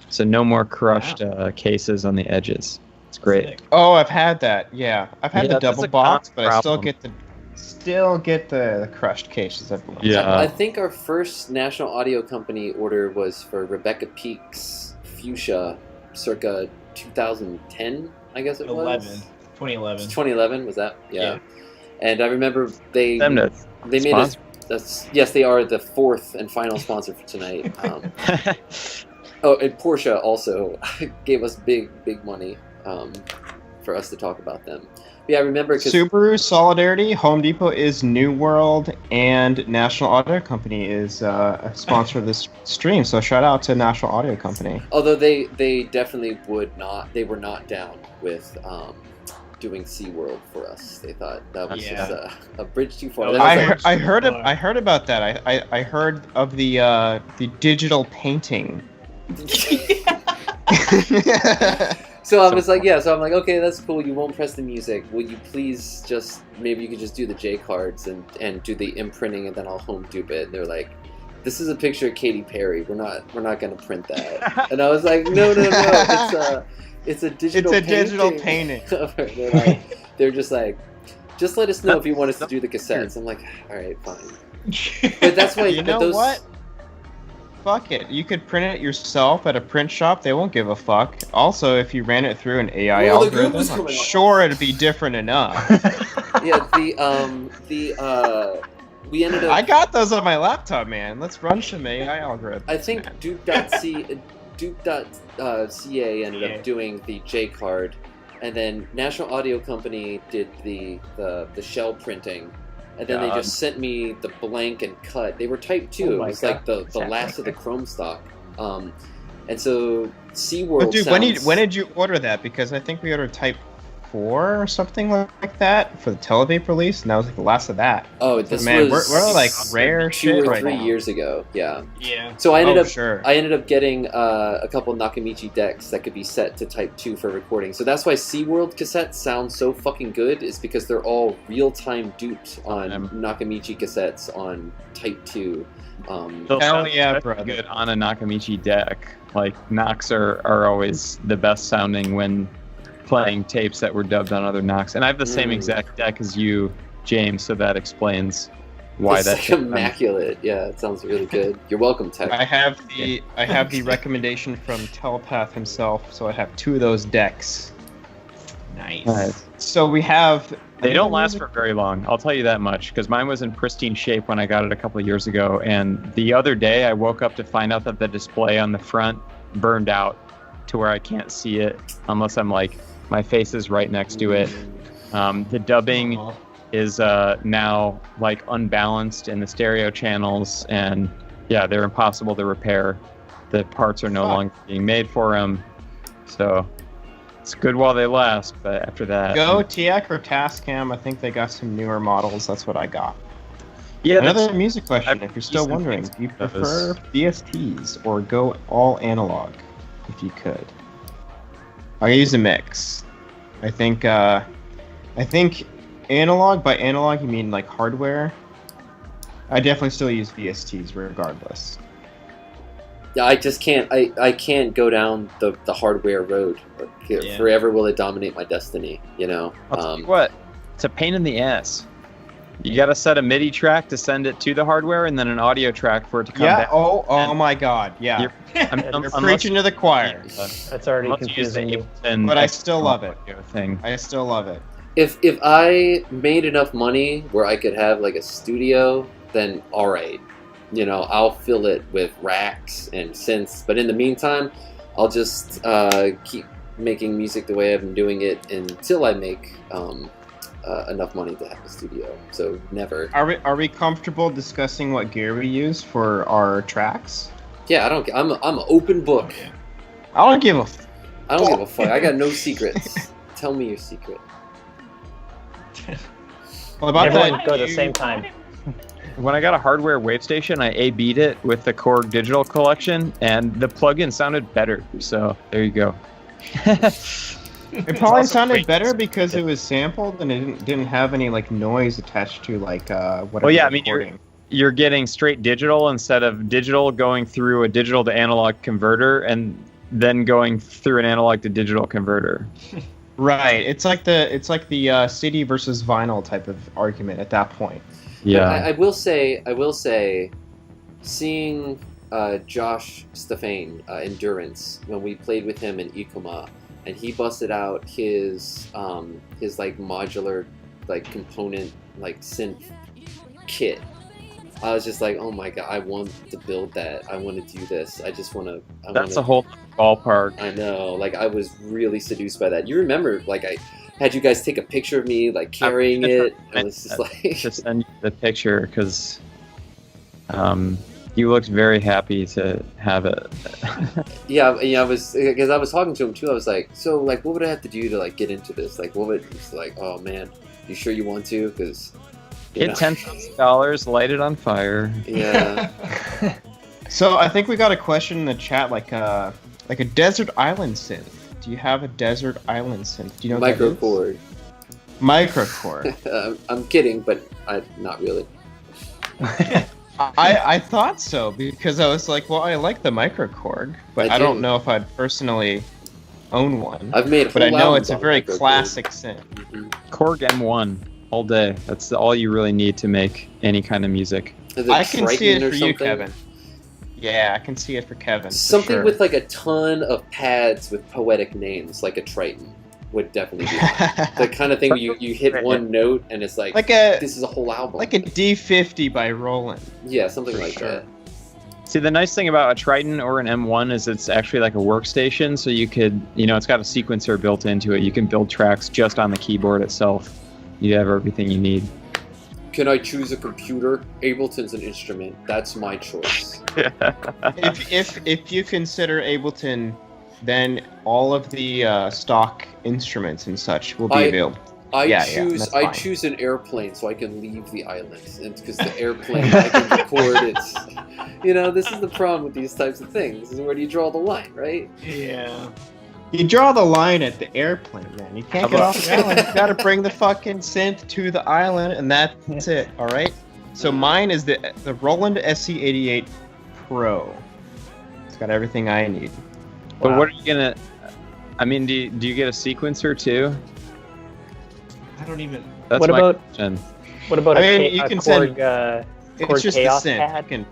So no more crushed cases on the edges. It's great. Sick. Oh, I've had that. Yeah, I've had Yeah, the that's double a box, common but I still problem. get the still get the crushed cases every once in a Yeah. while. I think our first National Audio Company order was for Rebecca Peake's Fuchsia, circa 2010, I guess it was. 2011. 2011 was that? Yeah. Yeah. And I remember they Them to made us. sponsor. Yes, they are the fourth and final sponsor for tonight. Oh, and Porsche also gave us big money for us to talk about them. But yeah, I remember because Subaru, Solidarity, Home Depot is New World, and National Audio Company is a sponsor of this stream. So shout out to National Audio Company. although they definitely were not down with doing SeaWorld for us. They thought that was Yeah. just a bridge too far. Oh, That was like- I heard about that. I heard of the digital painting. So I was like, so I'm like, okay, that's cool. You won't press the music. Would you please maybe you could just do the J cards and do the imprinting, and then I'll home dupe it. And they're like, this is a picture of Katy Perry. We're not gonna print that. And I was like, no, it's a digital. It's a digital painting. They're just like, just let us know if you want us to do the cassettes. I'm like, all right, fine. But that's why You know what? Fuck it. You could print it yourself at a print shop. They won't give a fuck. Also, if you ran it through an AI Well, the algorithm, Google's I'm coming up. sure it'd be different enough. Yeah, we ended up. I got those on my laptop, man. Let's run some AI algorithms. I think man. Duke.ca ended up doing the J card, and then National Audio Company did the shell printing, and then they God. just sent me the blank and cut. They were Type 2. Oh It my was God. like the last of the Chrome stock. And so SeaWorld But dude, sounds... when did you order that? Because I think we ordered Type 4 or something like that for the Televape release, and that was like the last of that. Oh, So, this man, was we're like rare 2 shit or right 3 now. years ago. Yeah. Yeah. So I ended Sure. up getting a couple Nakamichi decks that could be set to Type 2 for recording. So that's why SeaWorld cassettes sound so fucking good, is because they're all real-time duped on Nakamichi cassettes on Type 2. Hell yeah, That's brother. good on a Nakamichi deck. Like, Knocks are always the best sounding when playing tapes that were dubbed on other Knocks. And I have the same exact deck as you, James, so that explains why It's that's like immaculate. Yeah, it sounds really good. You're welcome, Tech. I have the recommendation from Telepath himself, so I have 2 of those decks. Nice. So we have. They don't last for very long, I'll tell you that much, because mine was in pristine shape when I got it a couple of years ago, and the other day I woke up to find out that the display on the front burned out to where I can't see it unless I'm like, my face is right next to it. The dubbing is now like unbalanced in the stereo channels, and yeah, they're impossible to repair. The parts are no longer being made for them, so it's good while they last, but after that... Go TX or Tascam. I think they got some newer models. That's what I got. Yeah, Another music question, I've if you're still used some wondering. things Do you like prefer those. VSTs or go all analog, if you could? I use a mix. I think analog, by analog you mean like hardware. I definitely still use VSTs regardless. Yeah, I just can't. I can't go down the hardware road. Yeah. Forever will it dominate my destiny. You know. I'll tell you what, it's a pain in the ass. You gotta set a MIDI track to send it to the hardware, and then an audio track for it to come Yeah. back. Oh my God. Yeah. You're preaching to the choir. That's already Unless you use the confusing me. Ableton But I still love it. audio thing. I still love it. If I made enough money where I could have like a studio, then all right, you know, I'll fill it with racks and synths. But in the meantime, I'll just keep making music the way I've been doing it until I make enough money to have a studio. So never. Are we comfortable discussing what gear we use for our tracks? Yeah, I don't. I'm an open book. I don't give a. I don't give a fuck. I got no secrets. Tell me your secret. Well, about Everyone that, go at the same time. When I got a hardware wave station, I A/B'd it with the Korg Digital Collection, and the plugin sounded better. So there you go. It probably sounded better because it was sampled and it didn't have any like noise attached to like whatever. Well, yeah, I mean, recording. You're getting straight digital instead of digital going through a digital to analog converter and then going through an analog to digital converter. Right. It's like the CD versus vinyl type of argument at that point. Yeah. I will say, seeing Josh Stefane, Endurance, when we played with him in Ikoma, and he busted out his like modular like component like synth kit. I was just like, oh my god, I want to build that. I want to do this. I just want to. That's a whole ballpark. I know. Like, I was really seduced by that. You remember, like, I had you guys take a picture of me, like, carrying it. And it's just like. To send you the picture, because you looked very happy to have it. yeah, I was, because I was talking to him too. I was like, so, like, what would I have to do to, like, get into this? Like, what would, it's like, oh man, you sure you want to? Because. Get $10,000, light it on fire. Yeah. So I think we got a question in the chat, like a desert island synth. Do you have a desert island synth? Do you know what Microchord. Microchord. I'm kidding, but not really. I thought so because I was like, well, I like the microchord, but I don't know if I'd personally own one. I've made, but I know it's a very classic synth. Mm-hmm. Korg M1 all day. That's all you really need to make any kind of music. I can see it for you, Kevin. Yeah, I can see it for Kevin. Something sure. with like a ton of pads with poetic names, like a Triton, would definitely be the kind of thing where you hit one note and it's like this is a whole album. Like a D50 by Roland. Yeah, something like that. See, the nice thing about a Triton or an M1 is it's actually like a workstation, so you could, it's got a sequencer built into it. You can build tracks just on the keyboard itself. You have everything you need. Can I choose a computer? Ableton's an instrument. That's my choice. if you consider Ableton, then all of the stock instruments and such will be available. I choose an airplane so I can leave the island, and because the airplane I can record it's. This is the problem with these types of things. Is where do you draw the line, right? Yeah. You draw the line at the airplane, man. You can't get off the island. You gotta bring the fucking synth to the island, and that's it, alright? So mine is the Roland SC88 Pro. It's got everything I need. But what are you gonna... I mean, do you get a sequencer, too? I don't even... That's what my about, question. What about you can Korg, it's just Chaos the synth. pad?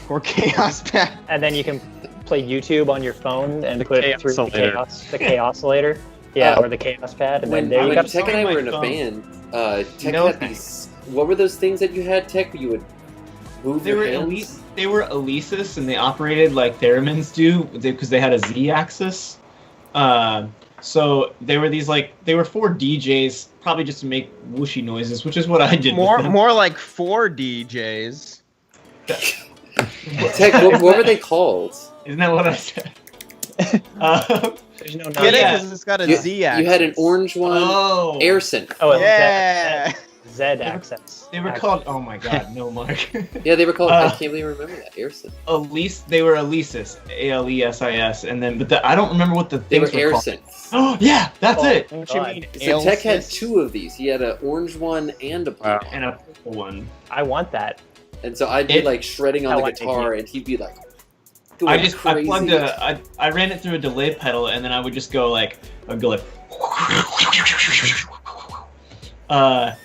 Or Chaos pad. And then you can play YouTube on your phone and put it through the Chaosolator. Yeah, or the Chaos pad, and then there you go. Tech and I were in a band, Tech had these. What were those things that you had, Tech? Where you would move your hands? They were Alesis, and they operated like theremins do because they had a Z-axis. So they were they were 4 DJs, probably just to make whooshy noises, which is what I did. More like 4 DJs. Tech, what were they called? Isn't that what I said? There's no Get it? Because it's got a Z-axis. You had an orange one. Oh. Air synth. Oh, yeah. Z-axis. They were called. Oh my God, no, Mark. Yeah, they were called. I can't even remember that. Air synth. They were Alesis, ALESIS, and then I don't remember what the things were. Air called. synths. Oh yeah, that's it. What you mean? So Tech had 2 of these. He had an orange one and a blue one. And a purple one. I want that. And so I'd be like shredding on the guitar, and he'd be like, I plugged I ran it through a delay pedal, and then I would just go like,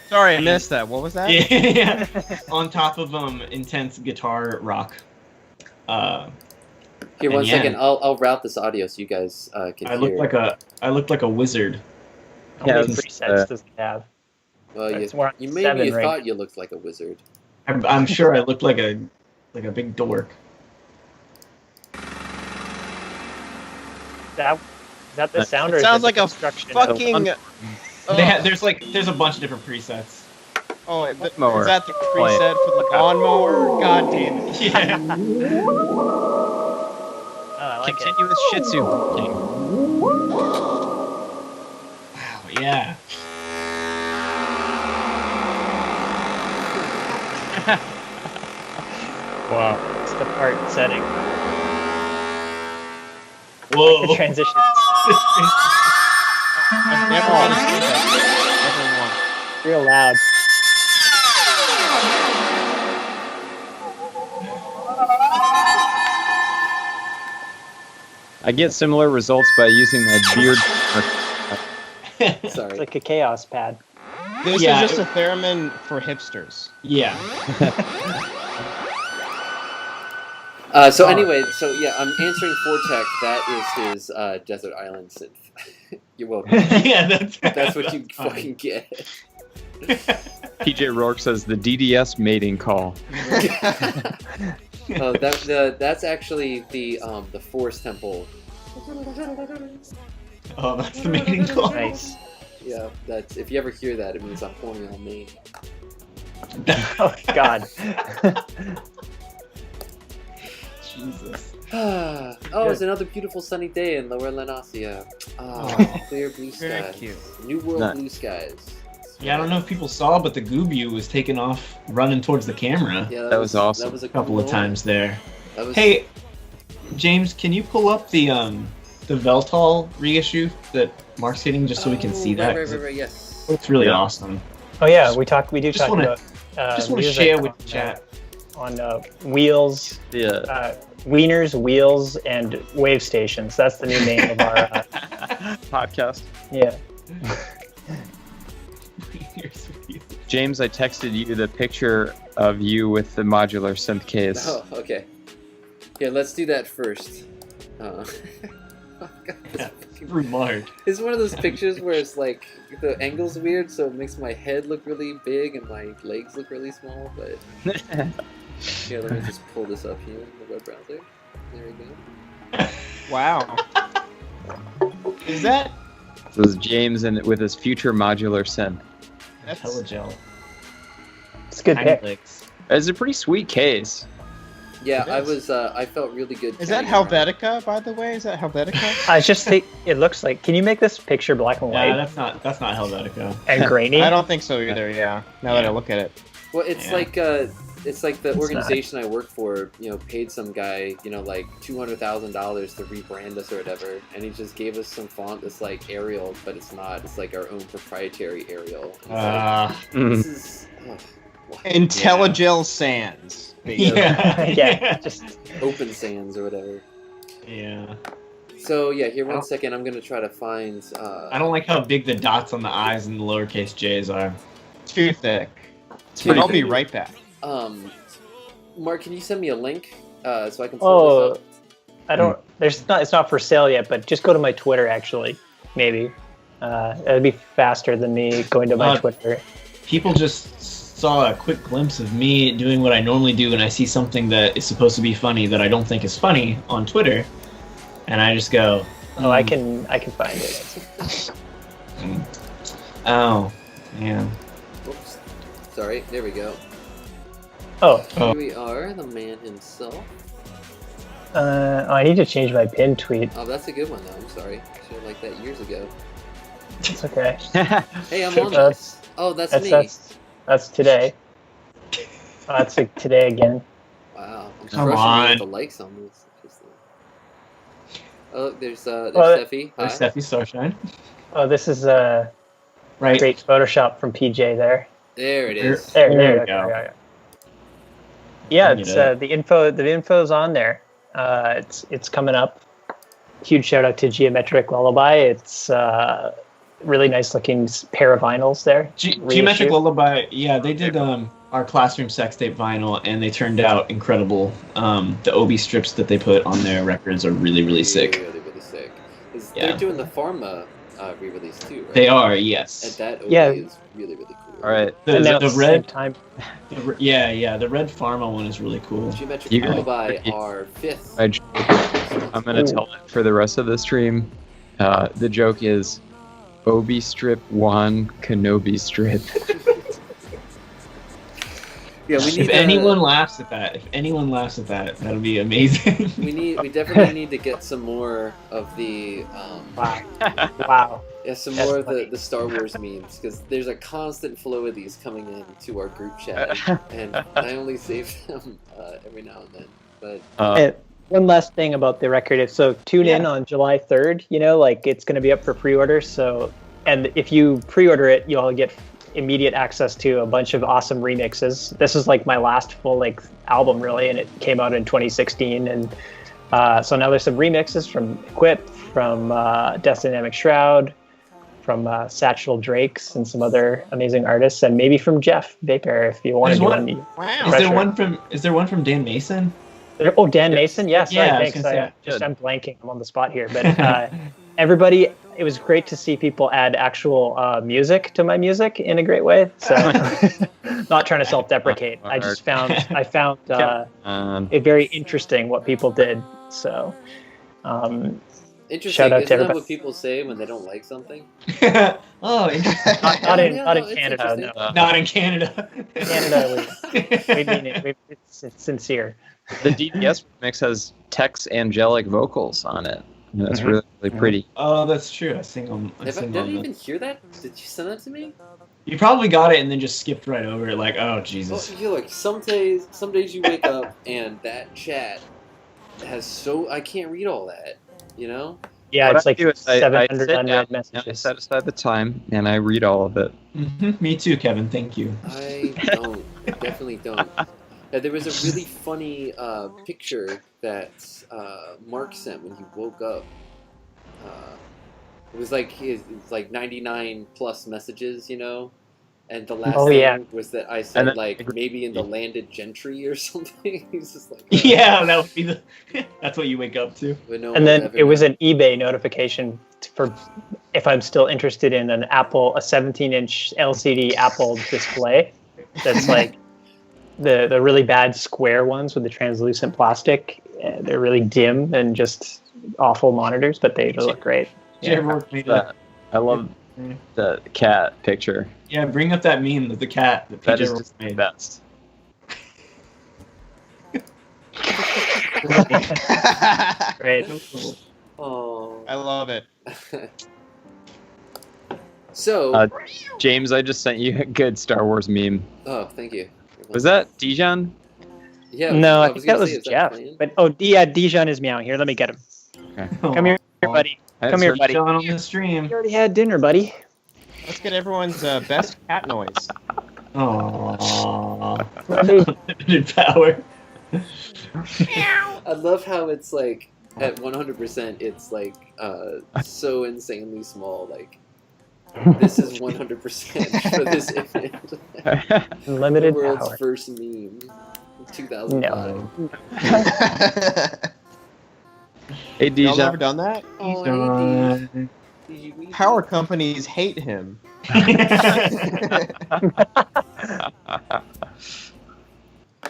Sorry, I missed that. What was that? Yeah, on top of intense guitar rock. Here, one second. I'll route this audio so you guys can hear. I looked like a wizard. How many presets does it have? Well, you maybe thought you looked like a wizard. I'm sure I looked like a big dork. Is that the sound, or sounds is like a fucking. There's a bunch of different presets. Oh, is that the preset for the lawnmower? God damn it! Yeah. I like Continuous Shih Tzu. Wow. Yeah. Wow. It's the part setting. Whoa. The transition. I've never understood that. Real loud. I get similar results by using my beard. Sorry. It's like a chaos pad. This Yeah, is just a theremin for hipsters. Yeah. So anyway, I'm answering Fortech. That is his Desert Island synth. You're welcome. Yeah, That's what you fine. fucking get. PJ Rourke says the DDS mating call. That's actually the Force Temple. Oh, that's the main call. Nice. Yeah, that's if you ever hear that, it means I'm horny on me. Oh God. Jesus. It's another beautiful sunny day in Lower Lenasia. Clear blue Very skies. cute. New world Nice. blue skies. Yeah, I don't know if people saw, but the Goobu was taking off, running towards the camera Yeah, That was awesome. That was a a couple of times there. That was, Hey, James, can you pull up the Veltal reissue that Mark's hitting just so we can see that? 'Cause Right, yes. It's really Yeah. awesome. Oh yeah, we do Just talk wanna- about. Just want to music share with on, the chat. on wheels, Yeah. wieners, wheels, and wave stations. That's the new name of our. Podcast. Yeah. James, I texted you the picture of you with the modular synth case. Oh, okay. Yeah, let's do that first. Oh, God, Yeah, Rumard. it's one of those pictures where it's like the angle's weird, so it makes my head look really big and my legs look really small. But here, let me just pull this up here in the web browser. There we go. Wow. Is that? This is James and with his future modular synth. That's Telegel. It's a good Tiny pick. legs. It's a pretty sweet case. Yeah, It I is. was. I felt really good. Is that carrying around. Helvetica, by the way? Is that Helvetica? I just think it looks like. Can you make this picture black and Yeah, white that's not Helvetica. and grainy? I don't think so either. Yeah. Now that I look at it. Well, it's Yeah. like the not. organization I work for, paid some guy, like $200,000 to rebrand us or whatever, and he just gave us some font that's like Arial, but it's not. It's like our own proprietary Arial. It's like, this is what? Intelligel Sans. Yeah. Yeah, just Open Sans or whatever. Yeah. So yeah, here I one don't- second. I'm gonna try to find. I don't like how big the dots on the I's and the lowercase J's are. Too thick. pretty I'll be thick. right back. Mark, can you send me a link so I can pull this up? I don't. It's not for sale yet, but just go to my Twitter. Actually, maybe it'd be faster than me going to my Twitter. People just saw a quick glimpse of me doing what I normally do, and I see something that is supposed to be funny that I don't think is funny on Twitter, and I just go, Oh, I can find it. oh, yeah. Oops. Sorry. There we go. Oh, Here we are, the man himself. I need to change my pin tweet. Oh, that's a good one though. I'm sorry. Should have liked that years ago. It's okay. Hey, I'm on That's- this. Oh, that's me. That's today. That's like today again. Wow. I'm Come crushing on. with the likes on this. Interesting. Oh, look, there's Well, Steffi. Hi. There's Steffi Starshine. Oh, this is Right. great Photoshop from PJ there. There it is. There There we we go. go. Yeah, Bring it's it up. the info's on there. It's coming up. Huge shout out to Geometric Lullaby. It's really nice looking pair of vinyls there. Geometric Reissue. Lullaby, yeah, they did our classroom sex tape vinyl, and they turned out incredible. The Obi strips that they put on their records are really, really sick. Really, really sick. Yeah. They're doing the Pharma re-release too, right? They are, And yes. that OP Yeah. is really, really cool. All right. The, And now the at the same red, time. the red Pharma one is really cool. Geometric You- Lullaby are fifth. I'm gonna tell it for the rest of the stream. The joke is Obi strip 1, Kenobi strip. Yeah, we need If anyone laughs at that, that'll be amazing. we definitely need to get some more of the Wow. Wow. some That's more of funny. the Star Wars memes, because there's a constant flow of these coming in to our group chat, and I only save them every now and then. But And one last thing about the record. So tune in on July 3rd. It's going to be up for pre-order. So, and if you pre-order it, you'll get immediate access to a bunch of awesome remixes. This is like my last full-length album, really, and it came out in 2016. And so now there's some remixes from Equip, from Death Dynamic Shroud, from Satchel Drakes and some other amazing artists, and maybe from Jeff Vaperror if you want to do one. Wow. Is there one from Dan Mason? Oh, Dan Mason? Yes. Yeah, Thanks. I'm blanking. I'm on the spot here. But everybody, it was great to see people add actual music to my music in a great way. So not trying to self-deprecate. I found it very interesting what people did. So Interesting. shout out to Isn't that everybody. what people say when they don't like something? Oh, interesting. Not in it's Canada. interesting. No. Not in Canada. Canada, we mean it. It's sincere. The DDS mix has Tech's angelic vocals on it. And that's really pretty. Oh, that's true. I sing them. Did I even hear that? Did you send that to me? You probably got it and then just skipped right over it. Like, oh Jesus. Well, like some days you wake up and that chat has I can't read all that. You know? Yeah, What it's I like do is 700 I unread I messages. set aside the time and I read all of it. Me too, Kevin. Thank you. I don't. Definitely don't. There was a really funny picture that Mark sent when he woke up. It was like 99 plus messages, you know, and the last thing was that I said maybe in the landed gentry or something. He's just like, Yeah, that would be that's what you wake up to. And then it was an eBay notification for if I'm still interested in a 17-inch LCD Apple display. That's like the really bad square ones with the translucent plastic. They're really dim and just awful monitors, but they look great. I love the cat picture. Yeah, bring up that meme with the cat that That PJ is Rourke just the made. best. Great. Oh. I love it. So. James, I just sent you a good Star Wars meme. Oh, thank you. Was that Dijon? Yeah. No, I think that was Jeff. But Dijon is meowing. Here, let me get him. Okay. Come here, buddy. Come here, buddy. Chilling on the stream. You already had dinner, buddy. Let's get everyone's best cat noise. Aww. Limited power. I love how it's like at 100%. It's like so insanely small. Like this is 100% for this image. Limited the world's power. first meme, 2005. No. Hey, Y'all Dijon. ever done that? Oh, Power companies hate him.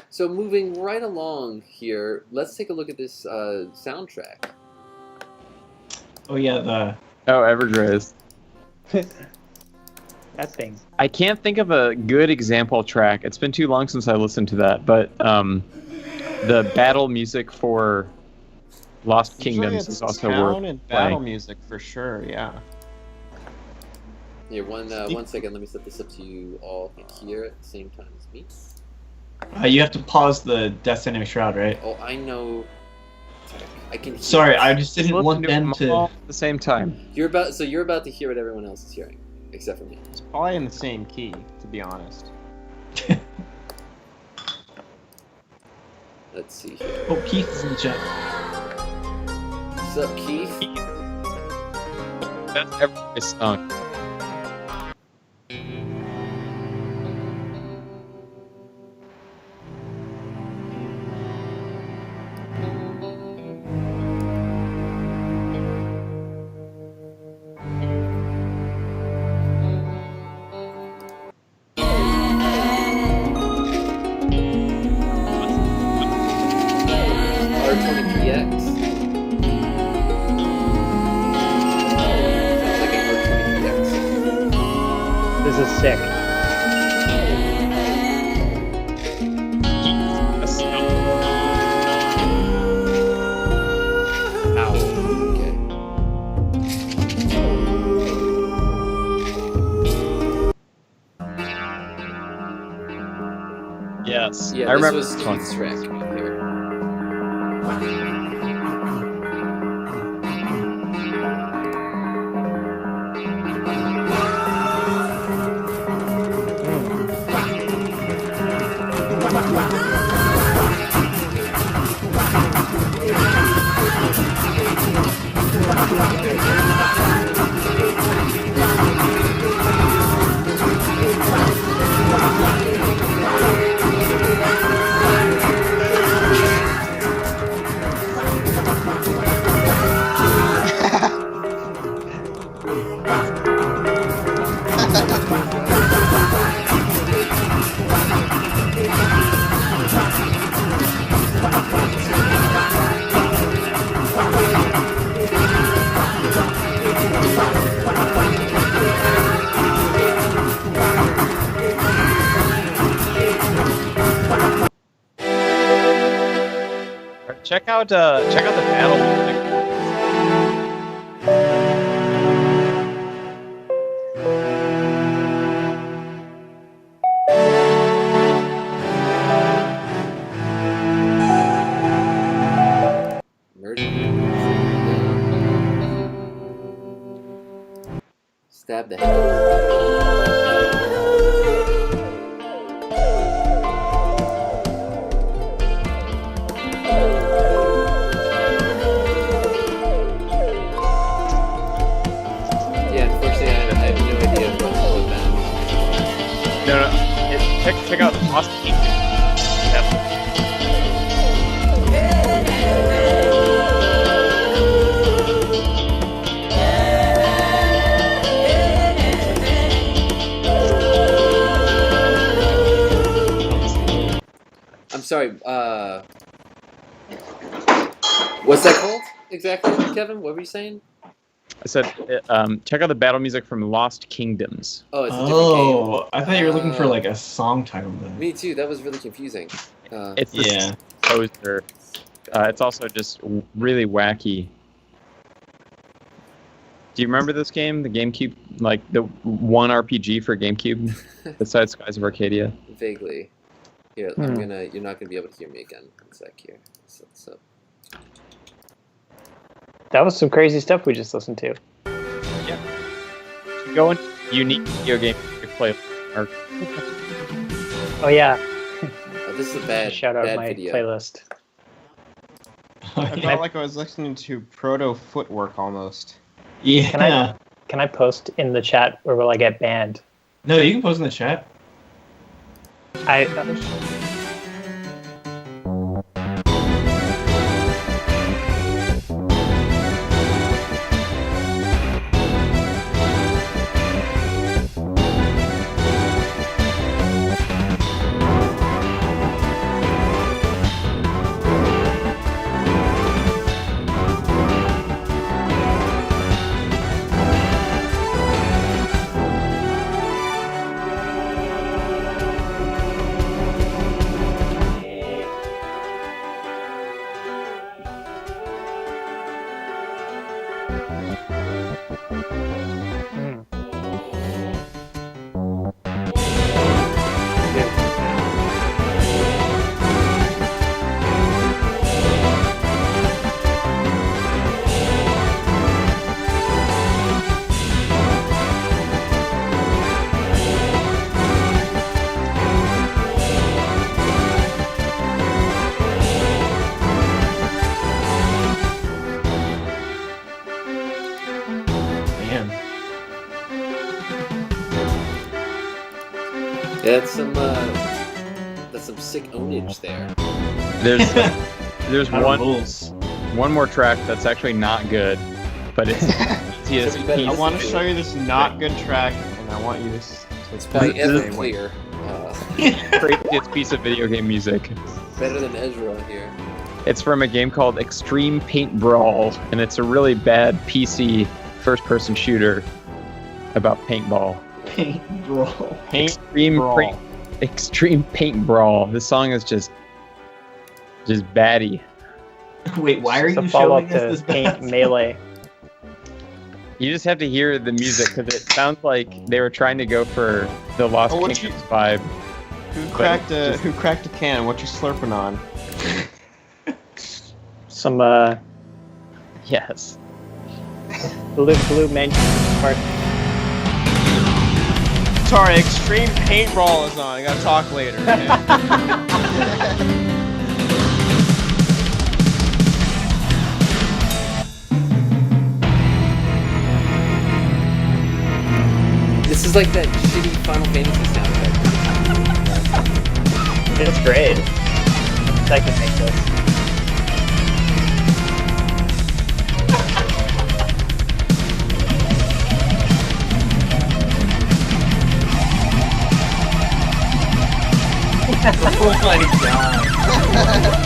So moving right along here, let's take a look at this soundtrack. Oh yeah, Evergraze. That thing. I can't think of a good example track. It's been too long since I listened to that, but the battle music for Lost Kingdoms is also worth and battle playing. music for sure. Yeah. Here, one second. Let me set this up so you all can hear at the same time as me. you have to pause the Death Dynamic Shroud, right? Oh, I know. I can. Hear Sorry, it. I just didn't Listen want to them them all to. at the same time. You're about to hear what everyone else is hearing, except for me. It's probably in the same key, to be honest. Let's see here. Oh, Keith is in the chat. What's up, Keith? That's Evergraze song. R23X. Sounds like an R23X. This is sick. Okay. Yes. Yeah, I remember this was this one. Keith's track here. Check out the battle music. Stab the head. Yeah, unfortunately, I have no idea what that. No. Check out Lost Kingdom. I'm sorry. What's that called exactly, Kevin? What were you saying? I said, check out the battle music from Lost Kingdoms. Oh, it's a different game. Oh, I thought you were looking for like a song title then. Me too. That was really confusing. It's the poster. It's also just really wacky. Do you remember this game? The GameCube, like the one RPG for GameCube, besides Skies of Arcadia? Vaguely. Here, you're not gonna be able to hear me again. One sec here. So. That was some crazy stuff we just listened to. Yeah. Go in unique video game play. Oh yeah, Oh, this is a bad, shout out bad my video. playlist. I felt like I was listening to proto footwork almost. Yeah. Can I post in the chat or will I get banned? No, you can post in the chat. Yeah, that's some sick ownage there. There's one more track that's actually not good, but it's easy as I want to show you this not good track, and I want you to. It's by Everclear. Craziest piece of video game music. Better than Ezra here. It's from a game called Extreme Paint Brawl, and it's a really bad PC first-person shooter about paintball. Paint Brawl. Extreme Paint Brawl. This song is just baddie. Wait, why are you follow-up showing us to this Paint bad Melee? You just have to hear the music because it sounds like they were trying to go for the Lost Kingdoms vibe. Who cracked a can? What you slurping on? Some Yes. blue man part. Sorry, Extreme Paint Brawl is on. I gotta talk later. Okay? This is like that shitty Final Fantasy soundtrack. It's great. I can make this. Oh my god.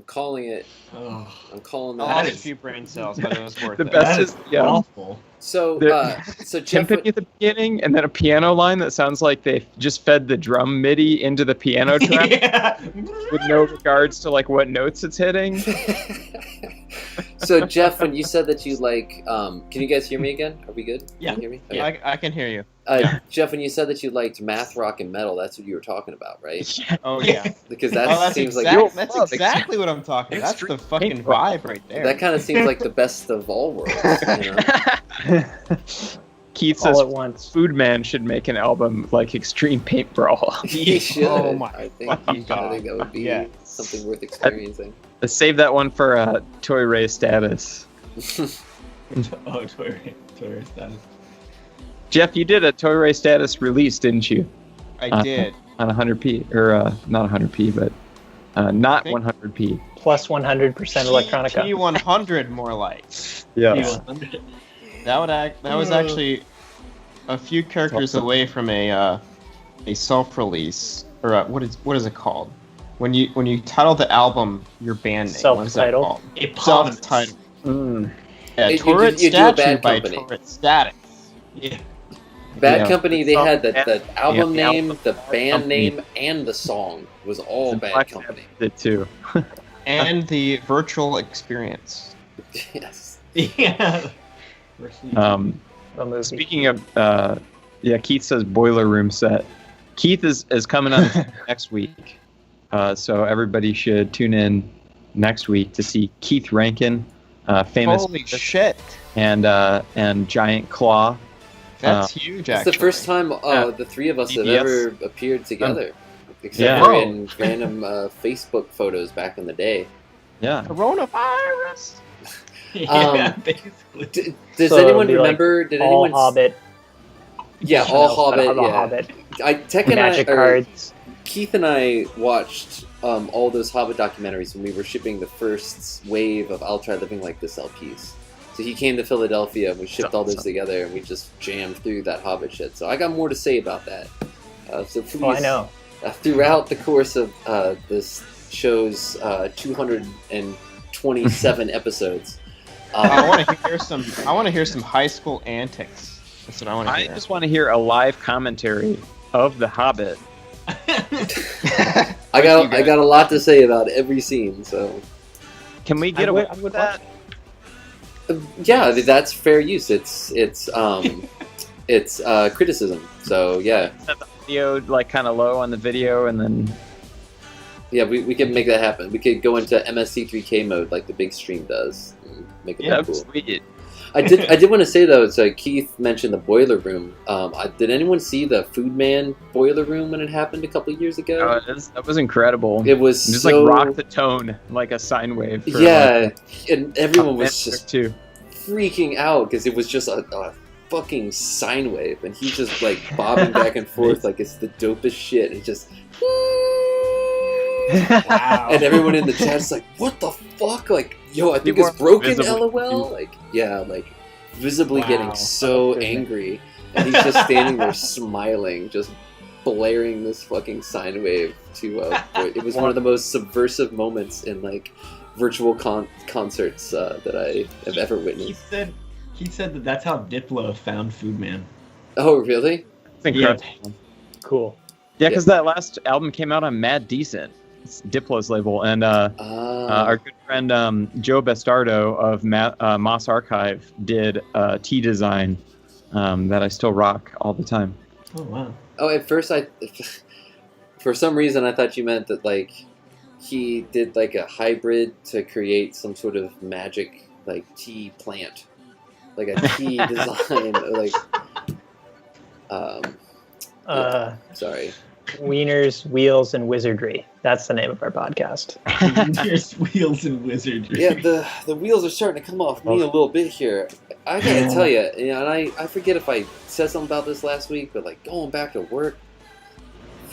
Calling it. Oh. I'm calling I that. lost a few brain cells, but it was worth The it. best That is is awful. So, so Jeff, timpani at the beginning, and then a piano line that sounds like they just fed the drum MIDI into the piano track Yeah. with no regards to like what notes it's hitting. so Jeff, when you said that you like, can you guys hear me again? Are we good? Yeah. Can you hear me? Yeah, Okay. I can hear you. Jeff, when you said that you liked math, rock, and metal, that's what you were talking about, right? Oh yeah. Because that That's seems that's like exactly what I'm talking about. That's the Extreme fucking Paint Brawl. vibe right there. that kind of seems like the best of all worlds. You know? Keith All says at once. Food Man should make an album like Extreme Paint Brawl. He should. Oh my I think fucking that would be Yeah. something worth experiencing. Let's save that one for Toy Ray status. Oh, Toy status. Jeff, you did a Toy Ray status release, didn't you? I did. On 100p, or not 100p, but not think- 100p. Plus 100% Electronica. T100 more like. Yeah. That was actually a few characters away from a self-release, or what is it called? When you title the album your band name, what is that Self-titled? called? Eponymous. Self-titled. Mm. Yeah, You Turret do a Statue Bad by Company. Turret Static. Yeah. Bad Yeah. Company, they had the album Yeah, the name, album, the band company. name, and the song was all Bad Black Company. Sabbath did too. And the virtual experience. Yes. Yeah. Um, A movie. Speaking of, Keith says Boiler Room set. Keith is coming on next week, so everybody should tune in next week to see Keith Rankin, famous Holy shit. and Giant Claw. That's huge, It's actually. the first time the three of us have BBS. ever appeared together. Except Yeah. for Whoa. in random Facebook photos back in the day. Yeah. Coronavirus. Yeah, basically. Does So anyone it'd be like remember? Did all anyone? Hobbit. Yeah, No, all but Hobbit. all Yeah. Hobbit. Tech and Magic I, or cards. Keith and I watched all those Hobbit documentaries when we were shipping the first wave of I'll Try Living Like This LPs. So he came to Philadelphia and we shipped all those Awesome. together and we just jammed through that Hobbit shit. So I got more to say about that. So please, Oh, I know. Throughout the course of this show's 227 episodes, I want to hear some. I want to hear some high school antics. That's what I want to I hear. just want to hear a live commentary of The Hobbit. I got a lot to say about every scene. So Can we get I away would with that? yeah, that's fair use. It's criticism. So yeah. Set the audio like kind of low on the video, and then Yeah, we can make that happen. We could go into MSC3K mode like the big stream does. And make it look cool. sweet. I did want to say though. So Keith mentioned the boiler room. Did anyone see the Food Man boiler room when it happened a couple of years ago? That was incredible. It was just so, like rock the tone like a sine wave. For yeah, like, and everyone was minute or just two. freaking out because it was just a fucking sine wave, and he's just like bobbing back and forth like it's the dopest shit. It just. Wow. And everyone in the chat's like, "What the fuck?" Like, yo, I think People it's are broken. visibly LOL. Like, yeah, like visibly Wow. getting so angry, and he's just standing there smiling, just blaring this fucking sine wave to. It was one of the most subversive moments in like virtual concerts that I have ever witnessed. He said that that's how Diplo found Food Man. Oh, really? It's incredible. Cool. Yeah, because that last album came out on Mad Decent. It's Diplo's label, and our good friend Joe Bastardo of Moss Archive did a tea design that I still rock all the time. Oh wow. Oh, at first for some reason I thought you meant that like he did like a hybrid to create some sort of magic like tea plant, like a tea design, like yeah, sorry. Wieners, Wheels, and Wizardry. That's the name of our podcast. There's Wheels and Wizardry. Yeah, the wheels are starting to come off me a little bit here. I gotta tell you, and I forget if I said something about this last week, but like going back to work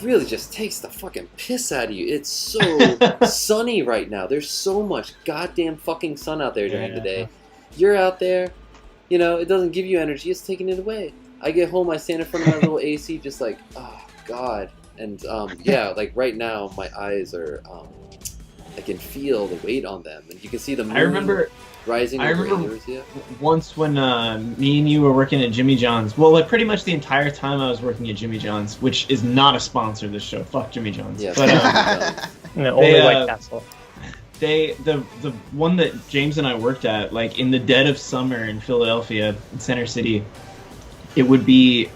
really just takes the fucking piss out of you. It's so sunny right now. There's so much goddamn fucking sun out there during the day. You're out there, it doesn't give you energy, it's taking it away. I get home, I stand in front of my little AC just like, oh god. And like right now my eyes are I can feel the weight on them, and you can see the moon rising. I remember once when me and you were working at Jimmy John's. Well, like pretty much the entire time I was working at Jimmy John's, which is not a sponsor of this show. Fuck Jimmy John's. Yeah, but only White Castle. The one that James and I worked at, like in the dead of summer in Philadelphia, in Center City, it would be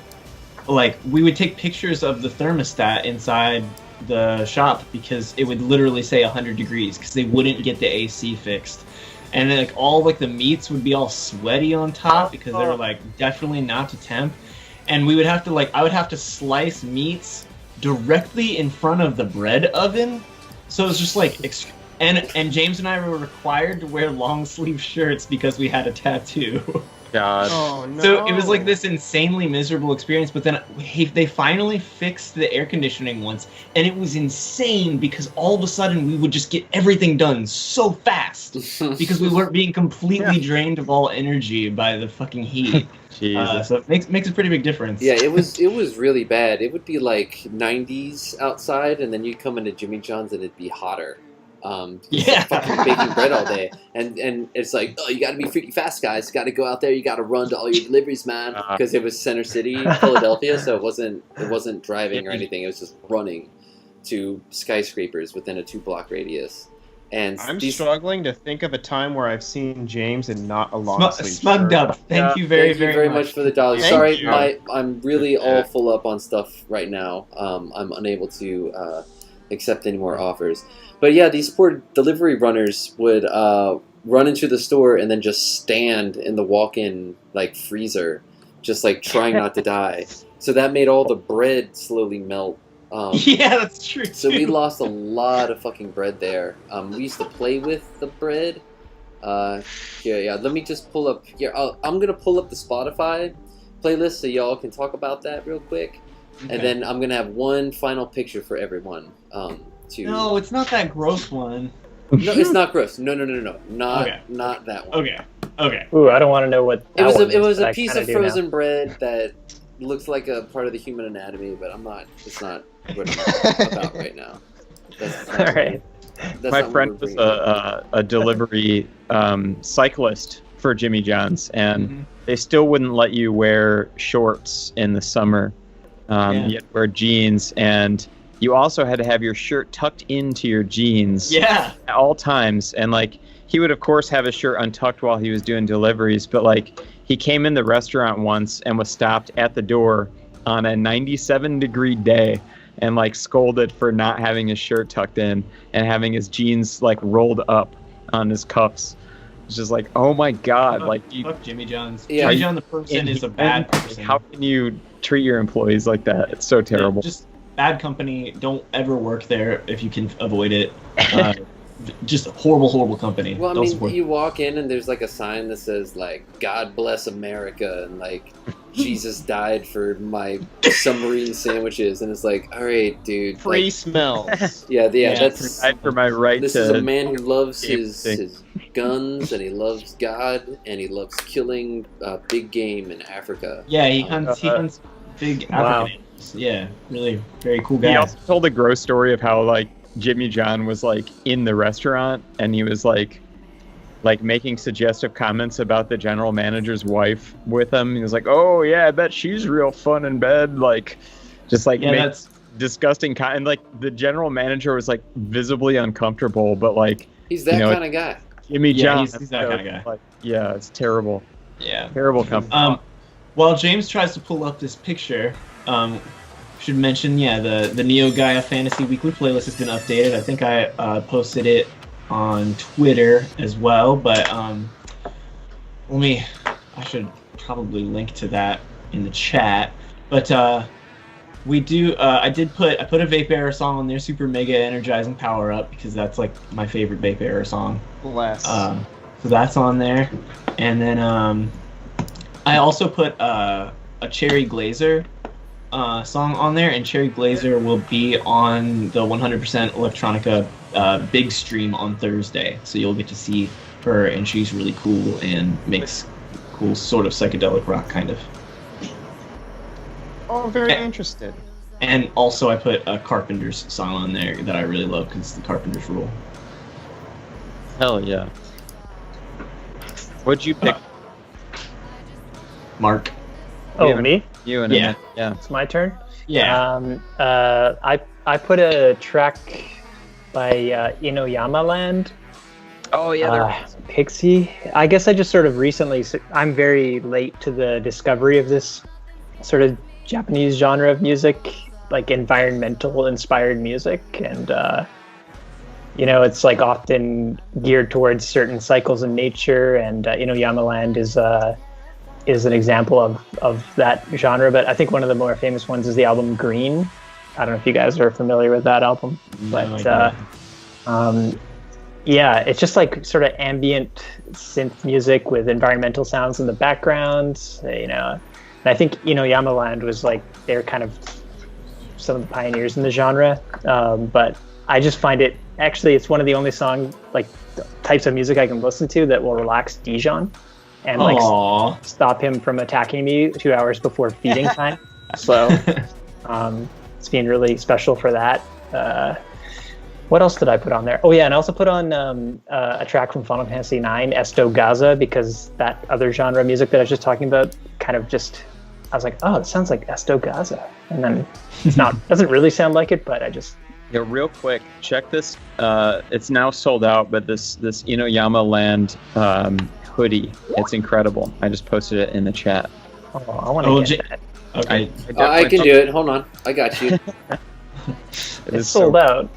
like we would take pictures of the thermostat inside the shop because it would literally say 100 degrees because they wouldn't get the AC fixed. And then like all like the meats would be all sweaty on top because they were like definitely not to temp. And we would have to I would have to slice meats directly in front of the bread oven. So it was just like and James and I were required to wear long sleeve shirts because we had a tattoo. God. Oh, no. So it was like this insanely miserable experience, but then they finally fixed the air conditioning once, and it was insane because all of a sudden we would just get everything done so fast because we weren't being completely drained of all energy by the fucking heat. Jesus. So it makes a pretty big difference. Yeah, it was really bad. It would be like 90s outside, and then you'd come into Jimmy John's and it'd be hotter. Fucking baking bread all day, and it's like, oh, you got to be pretty fast, guys. Got to go out there. You got to run to all your deliveries, man, because it was Center City, Philadelphia, so it wasn't driving or anything. It was just running to skyscrapers within a 2-block radius. And I'm struggling to think of a time where I've seen James in not a long sleeve smugged shirt. up. Thank you very much for the dollar. Thank Sorry, you. I'm really all full up on stuff right now. I'm unable to accept any more offers. But yeah, these poor delivery runners would run into the store and then just stand in the walk-in like freezer, just like trying not to die. So that made all the bread slowly melt. Yeah, that's true. So we lost a lot of fucking bread there. We used to play with the bread. Yeah. Let me just pull up here. I'm gonna pull up the Spotify playlist so y'all can talk about that real quick, and then I'm gonna have one final picture for everyone. No, it's not that gross one. No, it's not gross. No. Not that one. Okay. Ooh, I don't want to know what. It was a piece of frozen bread that looks like a part of the human anatomy, but it's not what I'm about right now. All right. My friend was a delivery cyclist for Jimmy John's, and they still wouldn't let you wear shorts in the summer. You had to wear jeans, and you also had to have your shirt tucked into your jeans at all times. And like he would of course have his shirt untucked while he was doing deliveries, but like he came in the restaurant once and was stopped at the door on a 97-degree day and like scolded for not having his shirt tucked in and having his jeans like rolled up on his cuffs. It's just like, oh my god, fuck Jimmy John's. Yeah. Jimmy John the person is a bad person. How can you treat your employees like that? It's so terrible. Just bad company. Don't ever work there if you can avoid it. Just horrible company. Well, I mean, you walk in and there's like a sign that says like "God bless America" and like Jesus died for my submarine sandwiches, and it's like, all right, dude. Free smells. Yeah. That's died for my right. This is a man who loves his guns, and he loves God, and he loves killing big game in Africa. Yeah, he hunts big African animals. Yeah, really very cool guy. He also told a gross story of how like Jimmy John was like in the restaurant and he was like making suggestive comments about the general manager's wife with him. He was like, "Oh yeah, I bet she's real fun in bed." Like, just like that's disgusting. And like the general manager was like visibly uncomfortable, but like he's that kind of guy. Jimmy John, he's that kind of guy. Like, yeah, it's terrible. Yeah, terrible company. While James tries to pull up this picture, should mention, the Neo Gaia Fantasy Weekly playlist has been updated. I think I posted it on Twitter as well, but I should probably link to that in the chat. But We do. I put a Vaperror song on there, Super Mega Energizing Power Up, because that's like my favorite Vaperror song. Bless. So that's on there, and then I also put a Cherry Glazer song on there, and Cherry Glazer will be on the 100% Electronica big stream on Thursday, so you'll get to see her, and she's really cool and makes cool sort of psychedelic rock kind of. Oh, very interested. And also I put a Carpenter's song on there that I really love because it's the Carpenter's rule. Hell yeah. What'd you pick? Mark. Oh, me? You and Yeah. Yeah. It's my turn. Yeah. I put a track by Inoyama Land. Oh yeah. Pixie. I guess I just sort of recently. I'm very late to the discovery of this sort of Japanese genre of music, like environmental inspired music, and it's like often geared towards certain cycles in nature, and Inoyama Land is an example of that genre. But I think one of the more famous ones is the album Green. I don't know if you guys are familiar with that album, but yeah, it's just like sort of ambient synth music with environmental sounds in the background, And I think Inoyama Land was like, they're kind of some of the pioneers in the genre. But I just find it's one of the only types of music I can listen to that will relax Dijon and stop him from attacking me 2 hours before feeding time. So it's been really special for that. What else did I put on there? Oh yeah, and I also put on a track from Final Fantasy IX, Esto Gaza, because that other genre of music that I was just talking about kind of just, I was like, oh, it sounds like Esto Gaza. And then doesn't really sound like it, but I just... Yeah, real quick, check this. It's now sold out, but this Inoyama Land hoodie, it's incredible. I just posted it in the chat. Oh, I want to get that. Okay. I can do it. Hold on. I got you. It's sold out.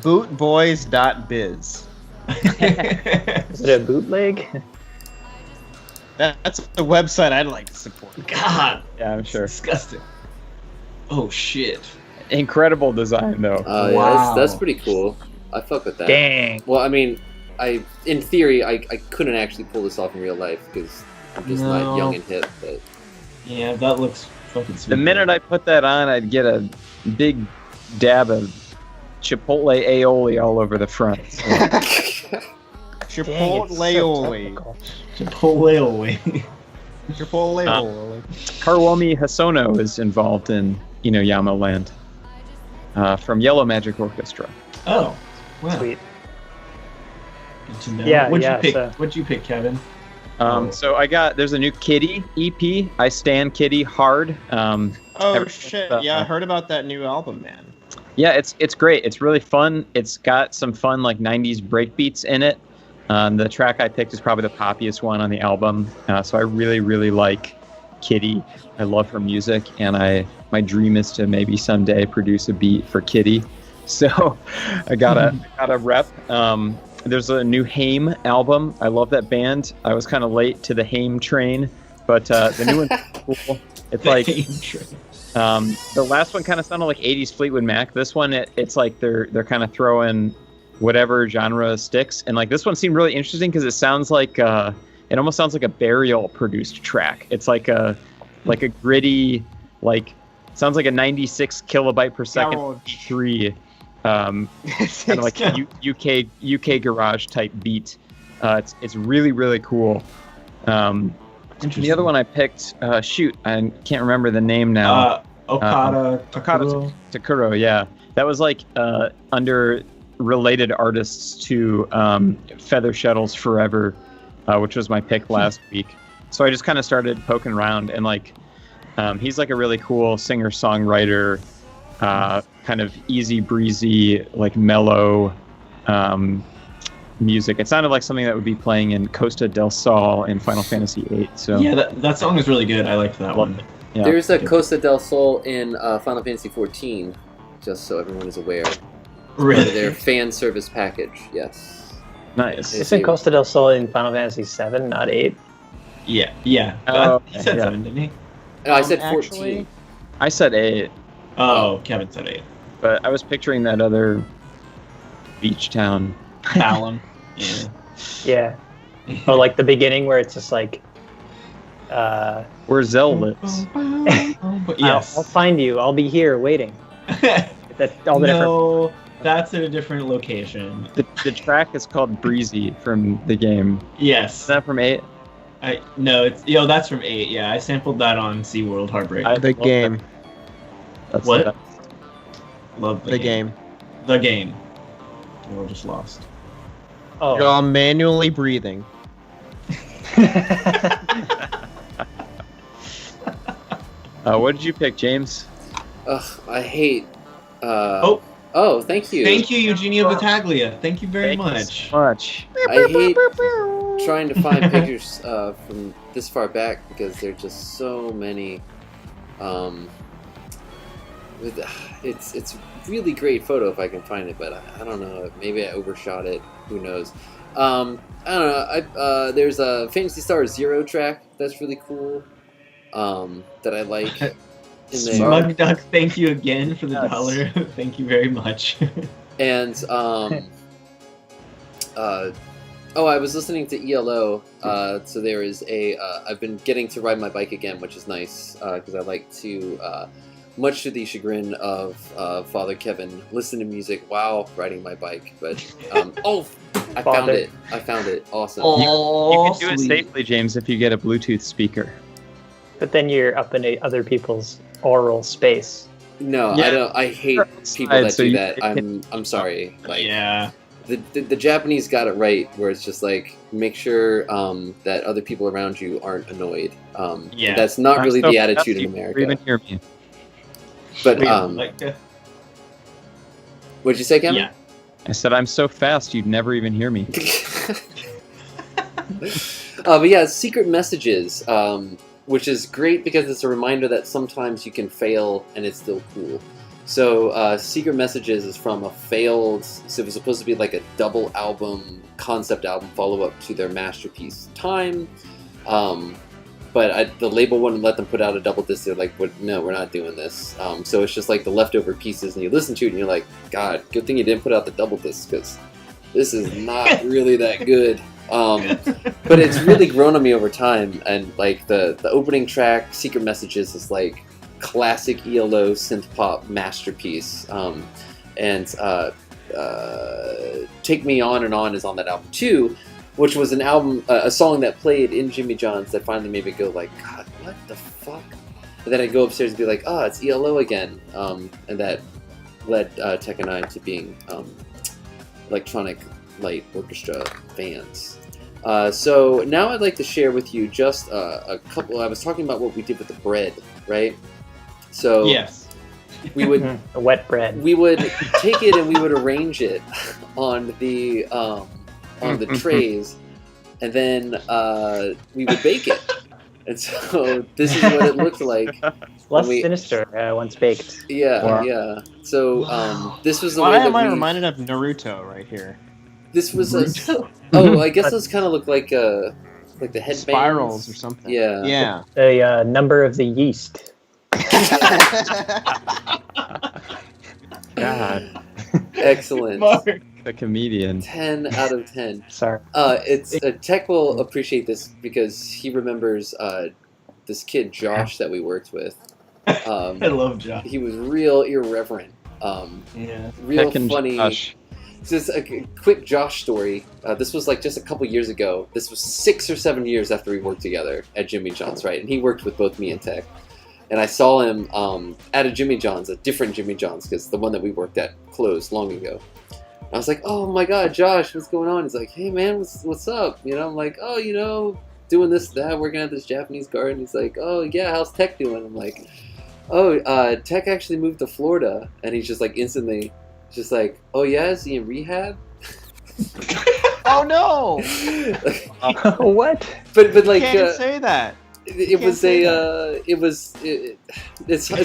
Bootboys.biz. Is it a bootleg? That's the website I'd like to support. God. Yeah, I'm sure. Disgusting. Oh shit. Incredible design though. Yeah, Wow. that's pretty cool. I fuck with that. Dang. Well, I mean, in theory, I couldn't actually pull this off in real life because I'm just not young and hip. But Yeah, that looks fucking sweet. The minute I put that on, I'd get a big dab of Chipotle aioli all over the front. Chipotle-oli. Chipotle. Chipotle-oli. Karuomi Hosono is involved in Inoyama Land from Yellow Magic Orchestra. Oh, wow. Sweet. Good to know. Yeah, What'd yeah, you pick? so- What'd you pick, Kevin? So there's a new Kitty EP. I Stand Kitty hard. Oh shit! Yeah, I heard about that new album, man. Yeah, it's great. It's really fun. It's got some fun like 90s breakbeats in it. The track I picked is probably the poppiest one on the album. So I really, really like Kitty. I love her music, and my dream is to maybe someday produce a beat for Kitty. So I gotta rep. There's a new Haim album. I love that band. I was kind of late to the Haim train, but the new one's cool. It's like the last one kind of sounded like 80s Fleetwood Mac. This one, it's like they're kind of throwing whatever genre sticks, and like this one seemed really interesting because it sounds like it almost sounds like a Burial produced track. It's like a gritty, like sounds like a 96 kilobyte per second MP3. Kind of like UK garage type beat. It's really, really cool. The other one I picked, I can't remember the name now. Okada Takuro, yeah. That was like under related artists to Feather Shuttles Forever, which was my pick last week. So I just kind of started poking around, and like he's like a really cool singer-songwriter, kind of easy breezy, like mellow music. It sounded like something that would be playing in Costa del Sol in Final Fantasy VIII. So yeah, that song is really good. I liked that one. Yeah. There's a Costa del Sol in Final Fantasy XIV, just so everyone is aware. Really? Their fan service package, yes. Nice. Isn't Costa del Sol in Final Fantasy VII, not 8? Yeah. Oh, He said yeah. 7, didn't he? No, I said 14. Actually, I said 8, Oh, Kevin said 8. but I was picturing that other beach town. Balam. Yeah. Yeah. Oh, like the beginning where it's just like, Where Zell lives. But yes. I'll find you. I'll be here waiting. That's all the different. No, that's at a different location. The track is called Breezy from the game. Yes. Is that from 8? No, that's from 8. Yeah, I sampled that on SeaWorld Heartbreak. The game. That's What? the- Love The game. The game. We're just lost. Oh. You're all manually breathing. What did you pick, James? Ugh, I hate. Oh. Oh, thank you. Thank you, Eugenio Battaglia. Thank you very Thank you much. so much. I hate trying to find pictures from this far back because there are just so many. It's really great photo if I can find it, but I don't know. Maybe I overshot it. Who knows? I don't know. There's a Fantasy Star Zero track that's really cool. That I like. In there. Smug Duck, thank you again for the Yes. $1. Thank you very much. And I was listening to ELO. So there is I've been getting to ride my bike again, which is nice because I like to, much to the chagrin of Father Kevin, listen to music while riding my bike. But I found it. Awesome. You can do it safely, James, if you get a Bluetooth speaker. But then you're up in other people's oral space. No, Yeah. I don't. I hate people Outside, that so do you- that. I'm sorry. Like, Yeah. The Japanese got it right, where it's just like make sure that other people around you aren't annoyed. Yeah. That's not I'm really so the fast attitude in you never America. even hear me. But Like, what'd you say, Kevin? yeah. I said I'm so fast you'd never even hear me. But yeah, secret messages, which is great because it's a reminder that sometimes you can fail and it's still cool. So secret messages is from a failed, so it was supposed to be like a double album, concept album follow-up to their masterpiece Time. But the label wouldn't let them put out a double disc. They're like, no, we're not doing this. So it's just like the leftover pieces, and you listen to it and you're like, God, good thing you didn't put out the double disc because this is not really that good. But it's really grown on me over time, and like the opening track, Secret Messages, is like classic ELO synth pop masterpiece. And Take Me On and On is on that album too, which was an album, a song that played in Jimmy John's that finally made me go like, God, what the fuck? And then I'd go upstairs and be like, oh, it's ELO again. And that led Tech and I to being electronic light orchestra fans. So now I'd like to share with you just a couple. I was talking about what we did with the bread, right? So Yes. we would The wet bread. we would take it and we would arrange it on the trays, and then we would bake it. And so this is what it looked like. Less we- sinister once baked. Yeah, Wow. yeah. So this was the Why way that am I we. reminded of Naruto right here? This was a. Naruto? Oh, I guess those kind of look like the headbands. Spirals or something. Yeah. Yeah. The number of the yeast. God, Excellent. Mark. the comedian. 10 out of 10. Sorry. It's Tech will appreciate this because he remembers this kid Josh that we worked with. I love Josh. He was real irreverent. Yeah. Real Heck and funny. Josh. Just a quick Josh story. This was like just a couple years ago. This was 6 or 7 years after we worked together at Jimmy John's, right? And he worked with both me and Tech. And I saw him at a Jimmy John's, a different Jimmy John's, because the one that we worked at closed long ago. I was like, oh my God, Josh, what's going on? He's like, hey man, what's up? You know, I'm like, oh, you know, doing this, that, working at this Japanese garden. He's like, oh yeah, how's Tech doing? I'm like, oh, Tech actually moved to Florida. And he's just like instantly, just like, oh yeah, is he in rehab? Oh no! What? But like, Can't say that. It's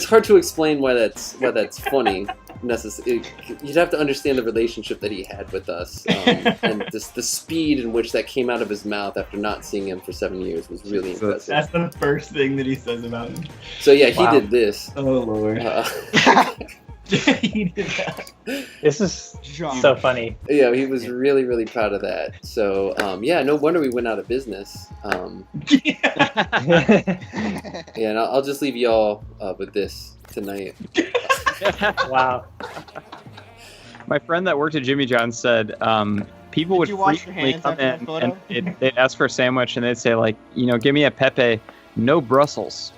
hard to explain why that's funny. You'd have to understand the relationship that he had with us, and just the speed in which that came out of his mouth after not seeing him for 7 years was really impressive. That's the first thing that he says about him. So yeah, he did this. Oh Lord. He did that. This is so funny. Yeah, he was really, really proud of that. So yeah, no wonder we went out of business. Yeah, and I'll just leave y'all with this tonight. Wow. My friend that worked at Jimmy John's said people would frequently come in and they'd ask for a sandwich and they'd say like, give me a Pepe, no Brussels.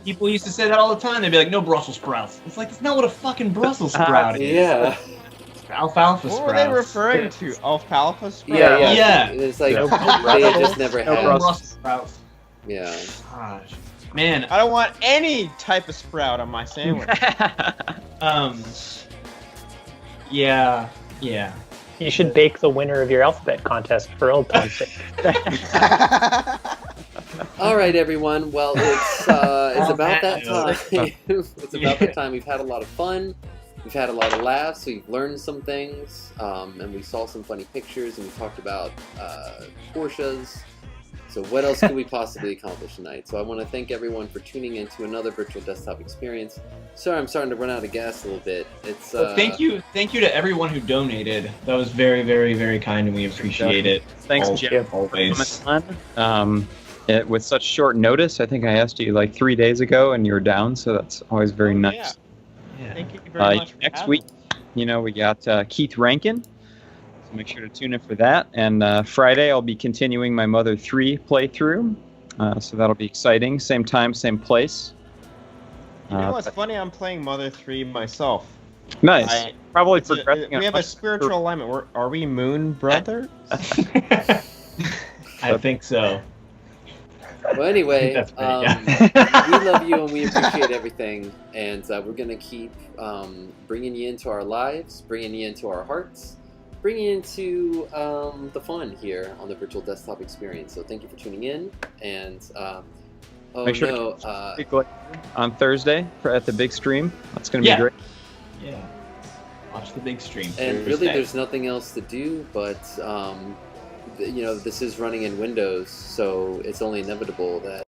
People used to say that all the time. They'd be like, no Brussels sprouts. It's like, that's not what a fucking Brussels sprout is. Yeah. Alfalfa sprouts. What were they referring to? Alfalfa sprouts? Yeah. It's like they just never had Brussels sprouts. Yeah. Gosh. Man, I don't want any type of sprout on my sandwich. Yeah. You should bake the winner of your alphabet contest for old time's sake. All right, everyone. Well, it's about that time. It's about that time. We've had a lot of fun. We've had a lot of laughs. We've learned some things, and we saw some funny pictures, and we talked about Porsches. So what else could we possibly accomplish tonight? So I want to thank everyone for tuning in to another virtual desktop experience. Sorry, I'm starting to run out of gas a little bit. It's thank you to everyone who donated. That was very, very, very kind, and we appreciate it. Thanks, Jeff. Always. With such short notice, I think I asked you like 3 days ago, and you were down, so that's always very nice. Yeah. Thank you very much. Next week, we got Keith Rankin. So make sure to tune in for that. And Friday, I'll be continuing my Mother 3 playthrough. So that'll be exciting. Same time, same place. You know what's funny? I'm playing Mother 3 myself. Nice. Probably progressing. We have a spiritual alignment. Are we moon brothers? I think so. Well, anyway, That's we love you and we appreciate everything. And we're going to keep bringing you into our lives, bringing you into our hearts, bringing you into the fun here on the Virtual Desktop Experience. So thank you for tuning in. And, make sure to on Thursday at the big stream. That's going to be great. Yeah. Watch the big stream. And really, there's nothing else to do, but this is running in Windows, so it's only inevitable that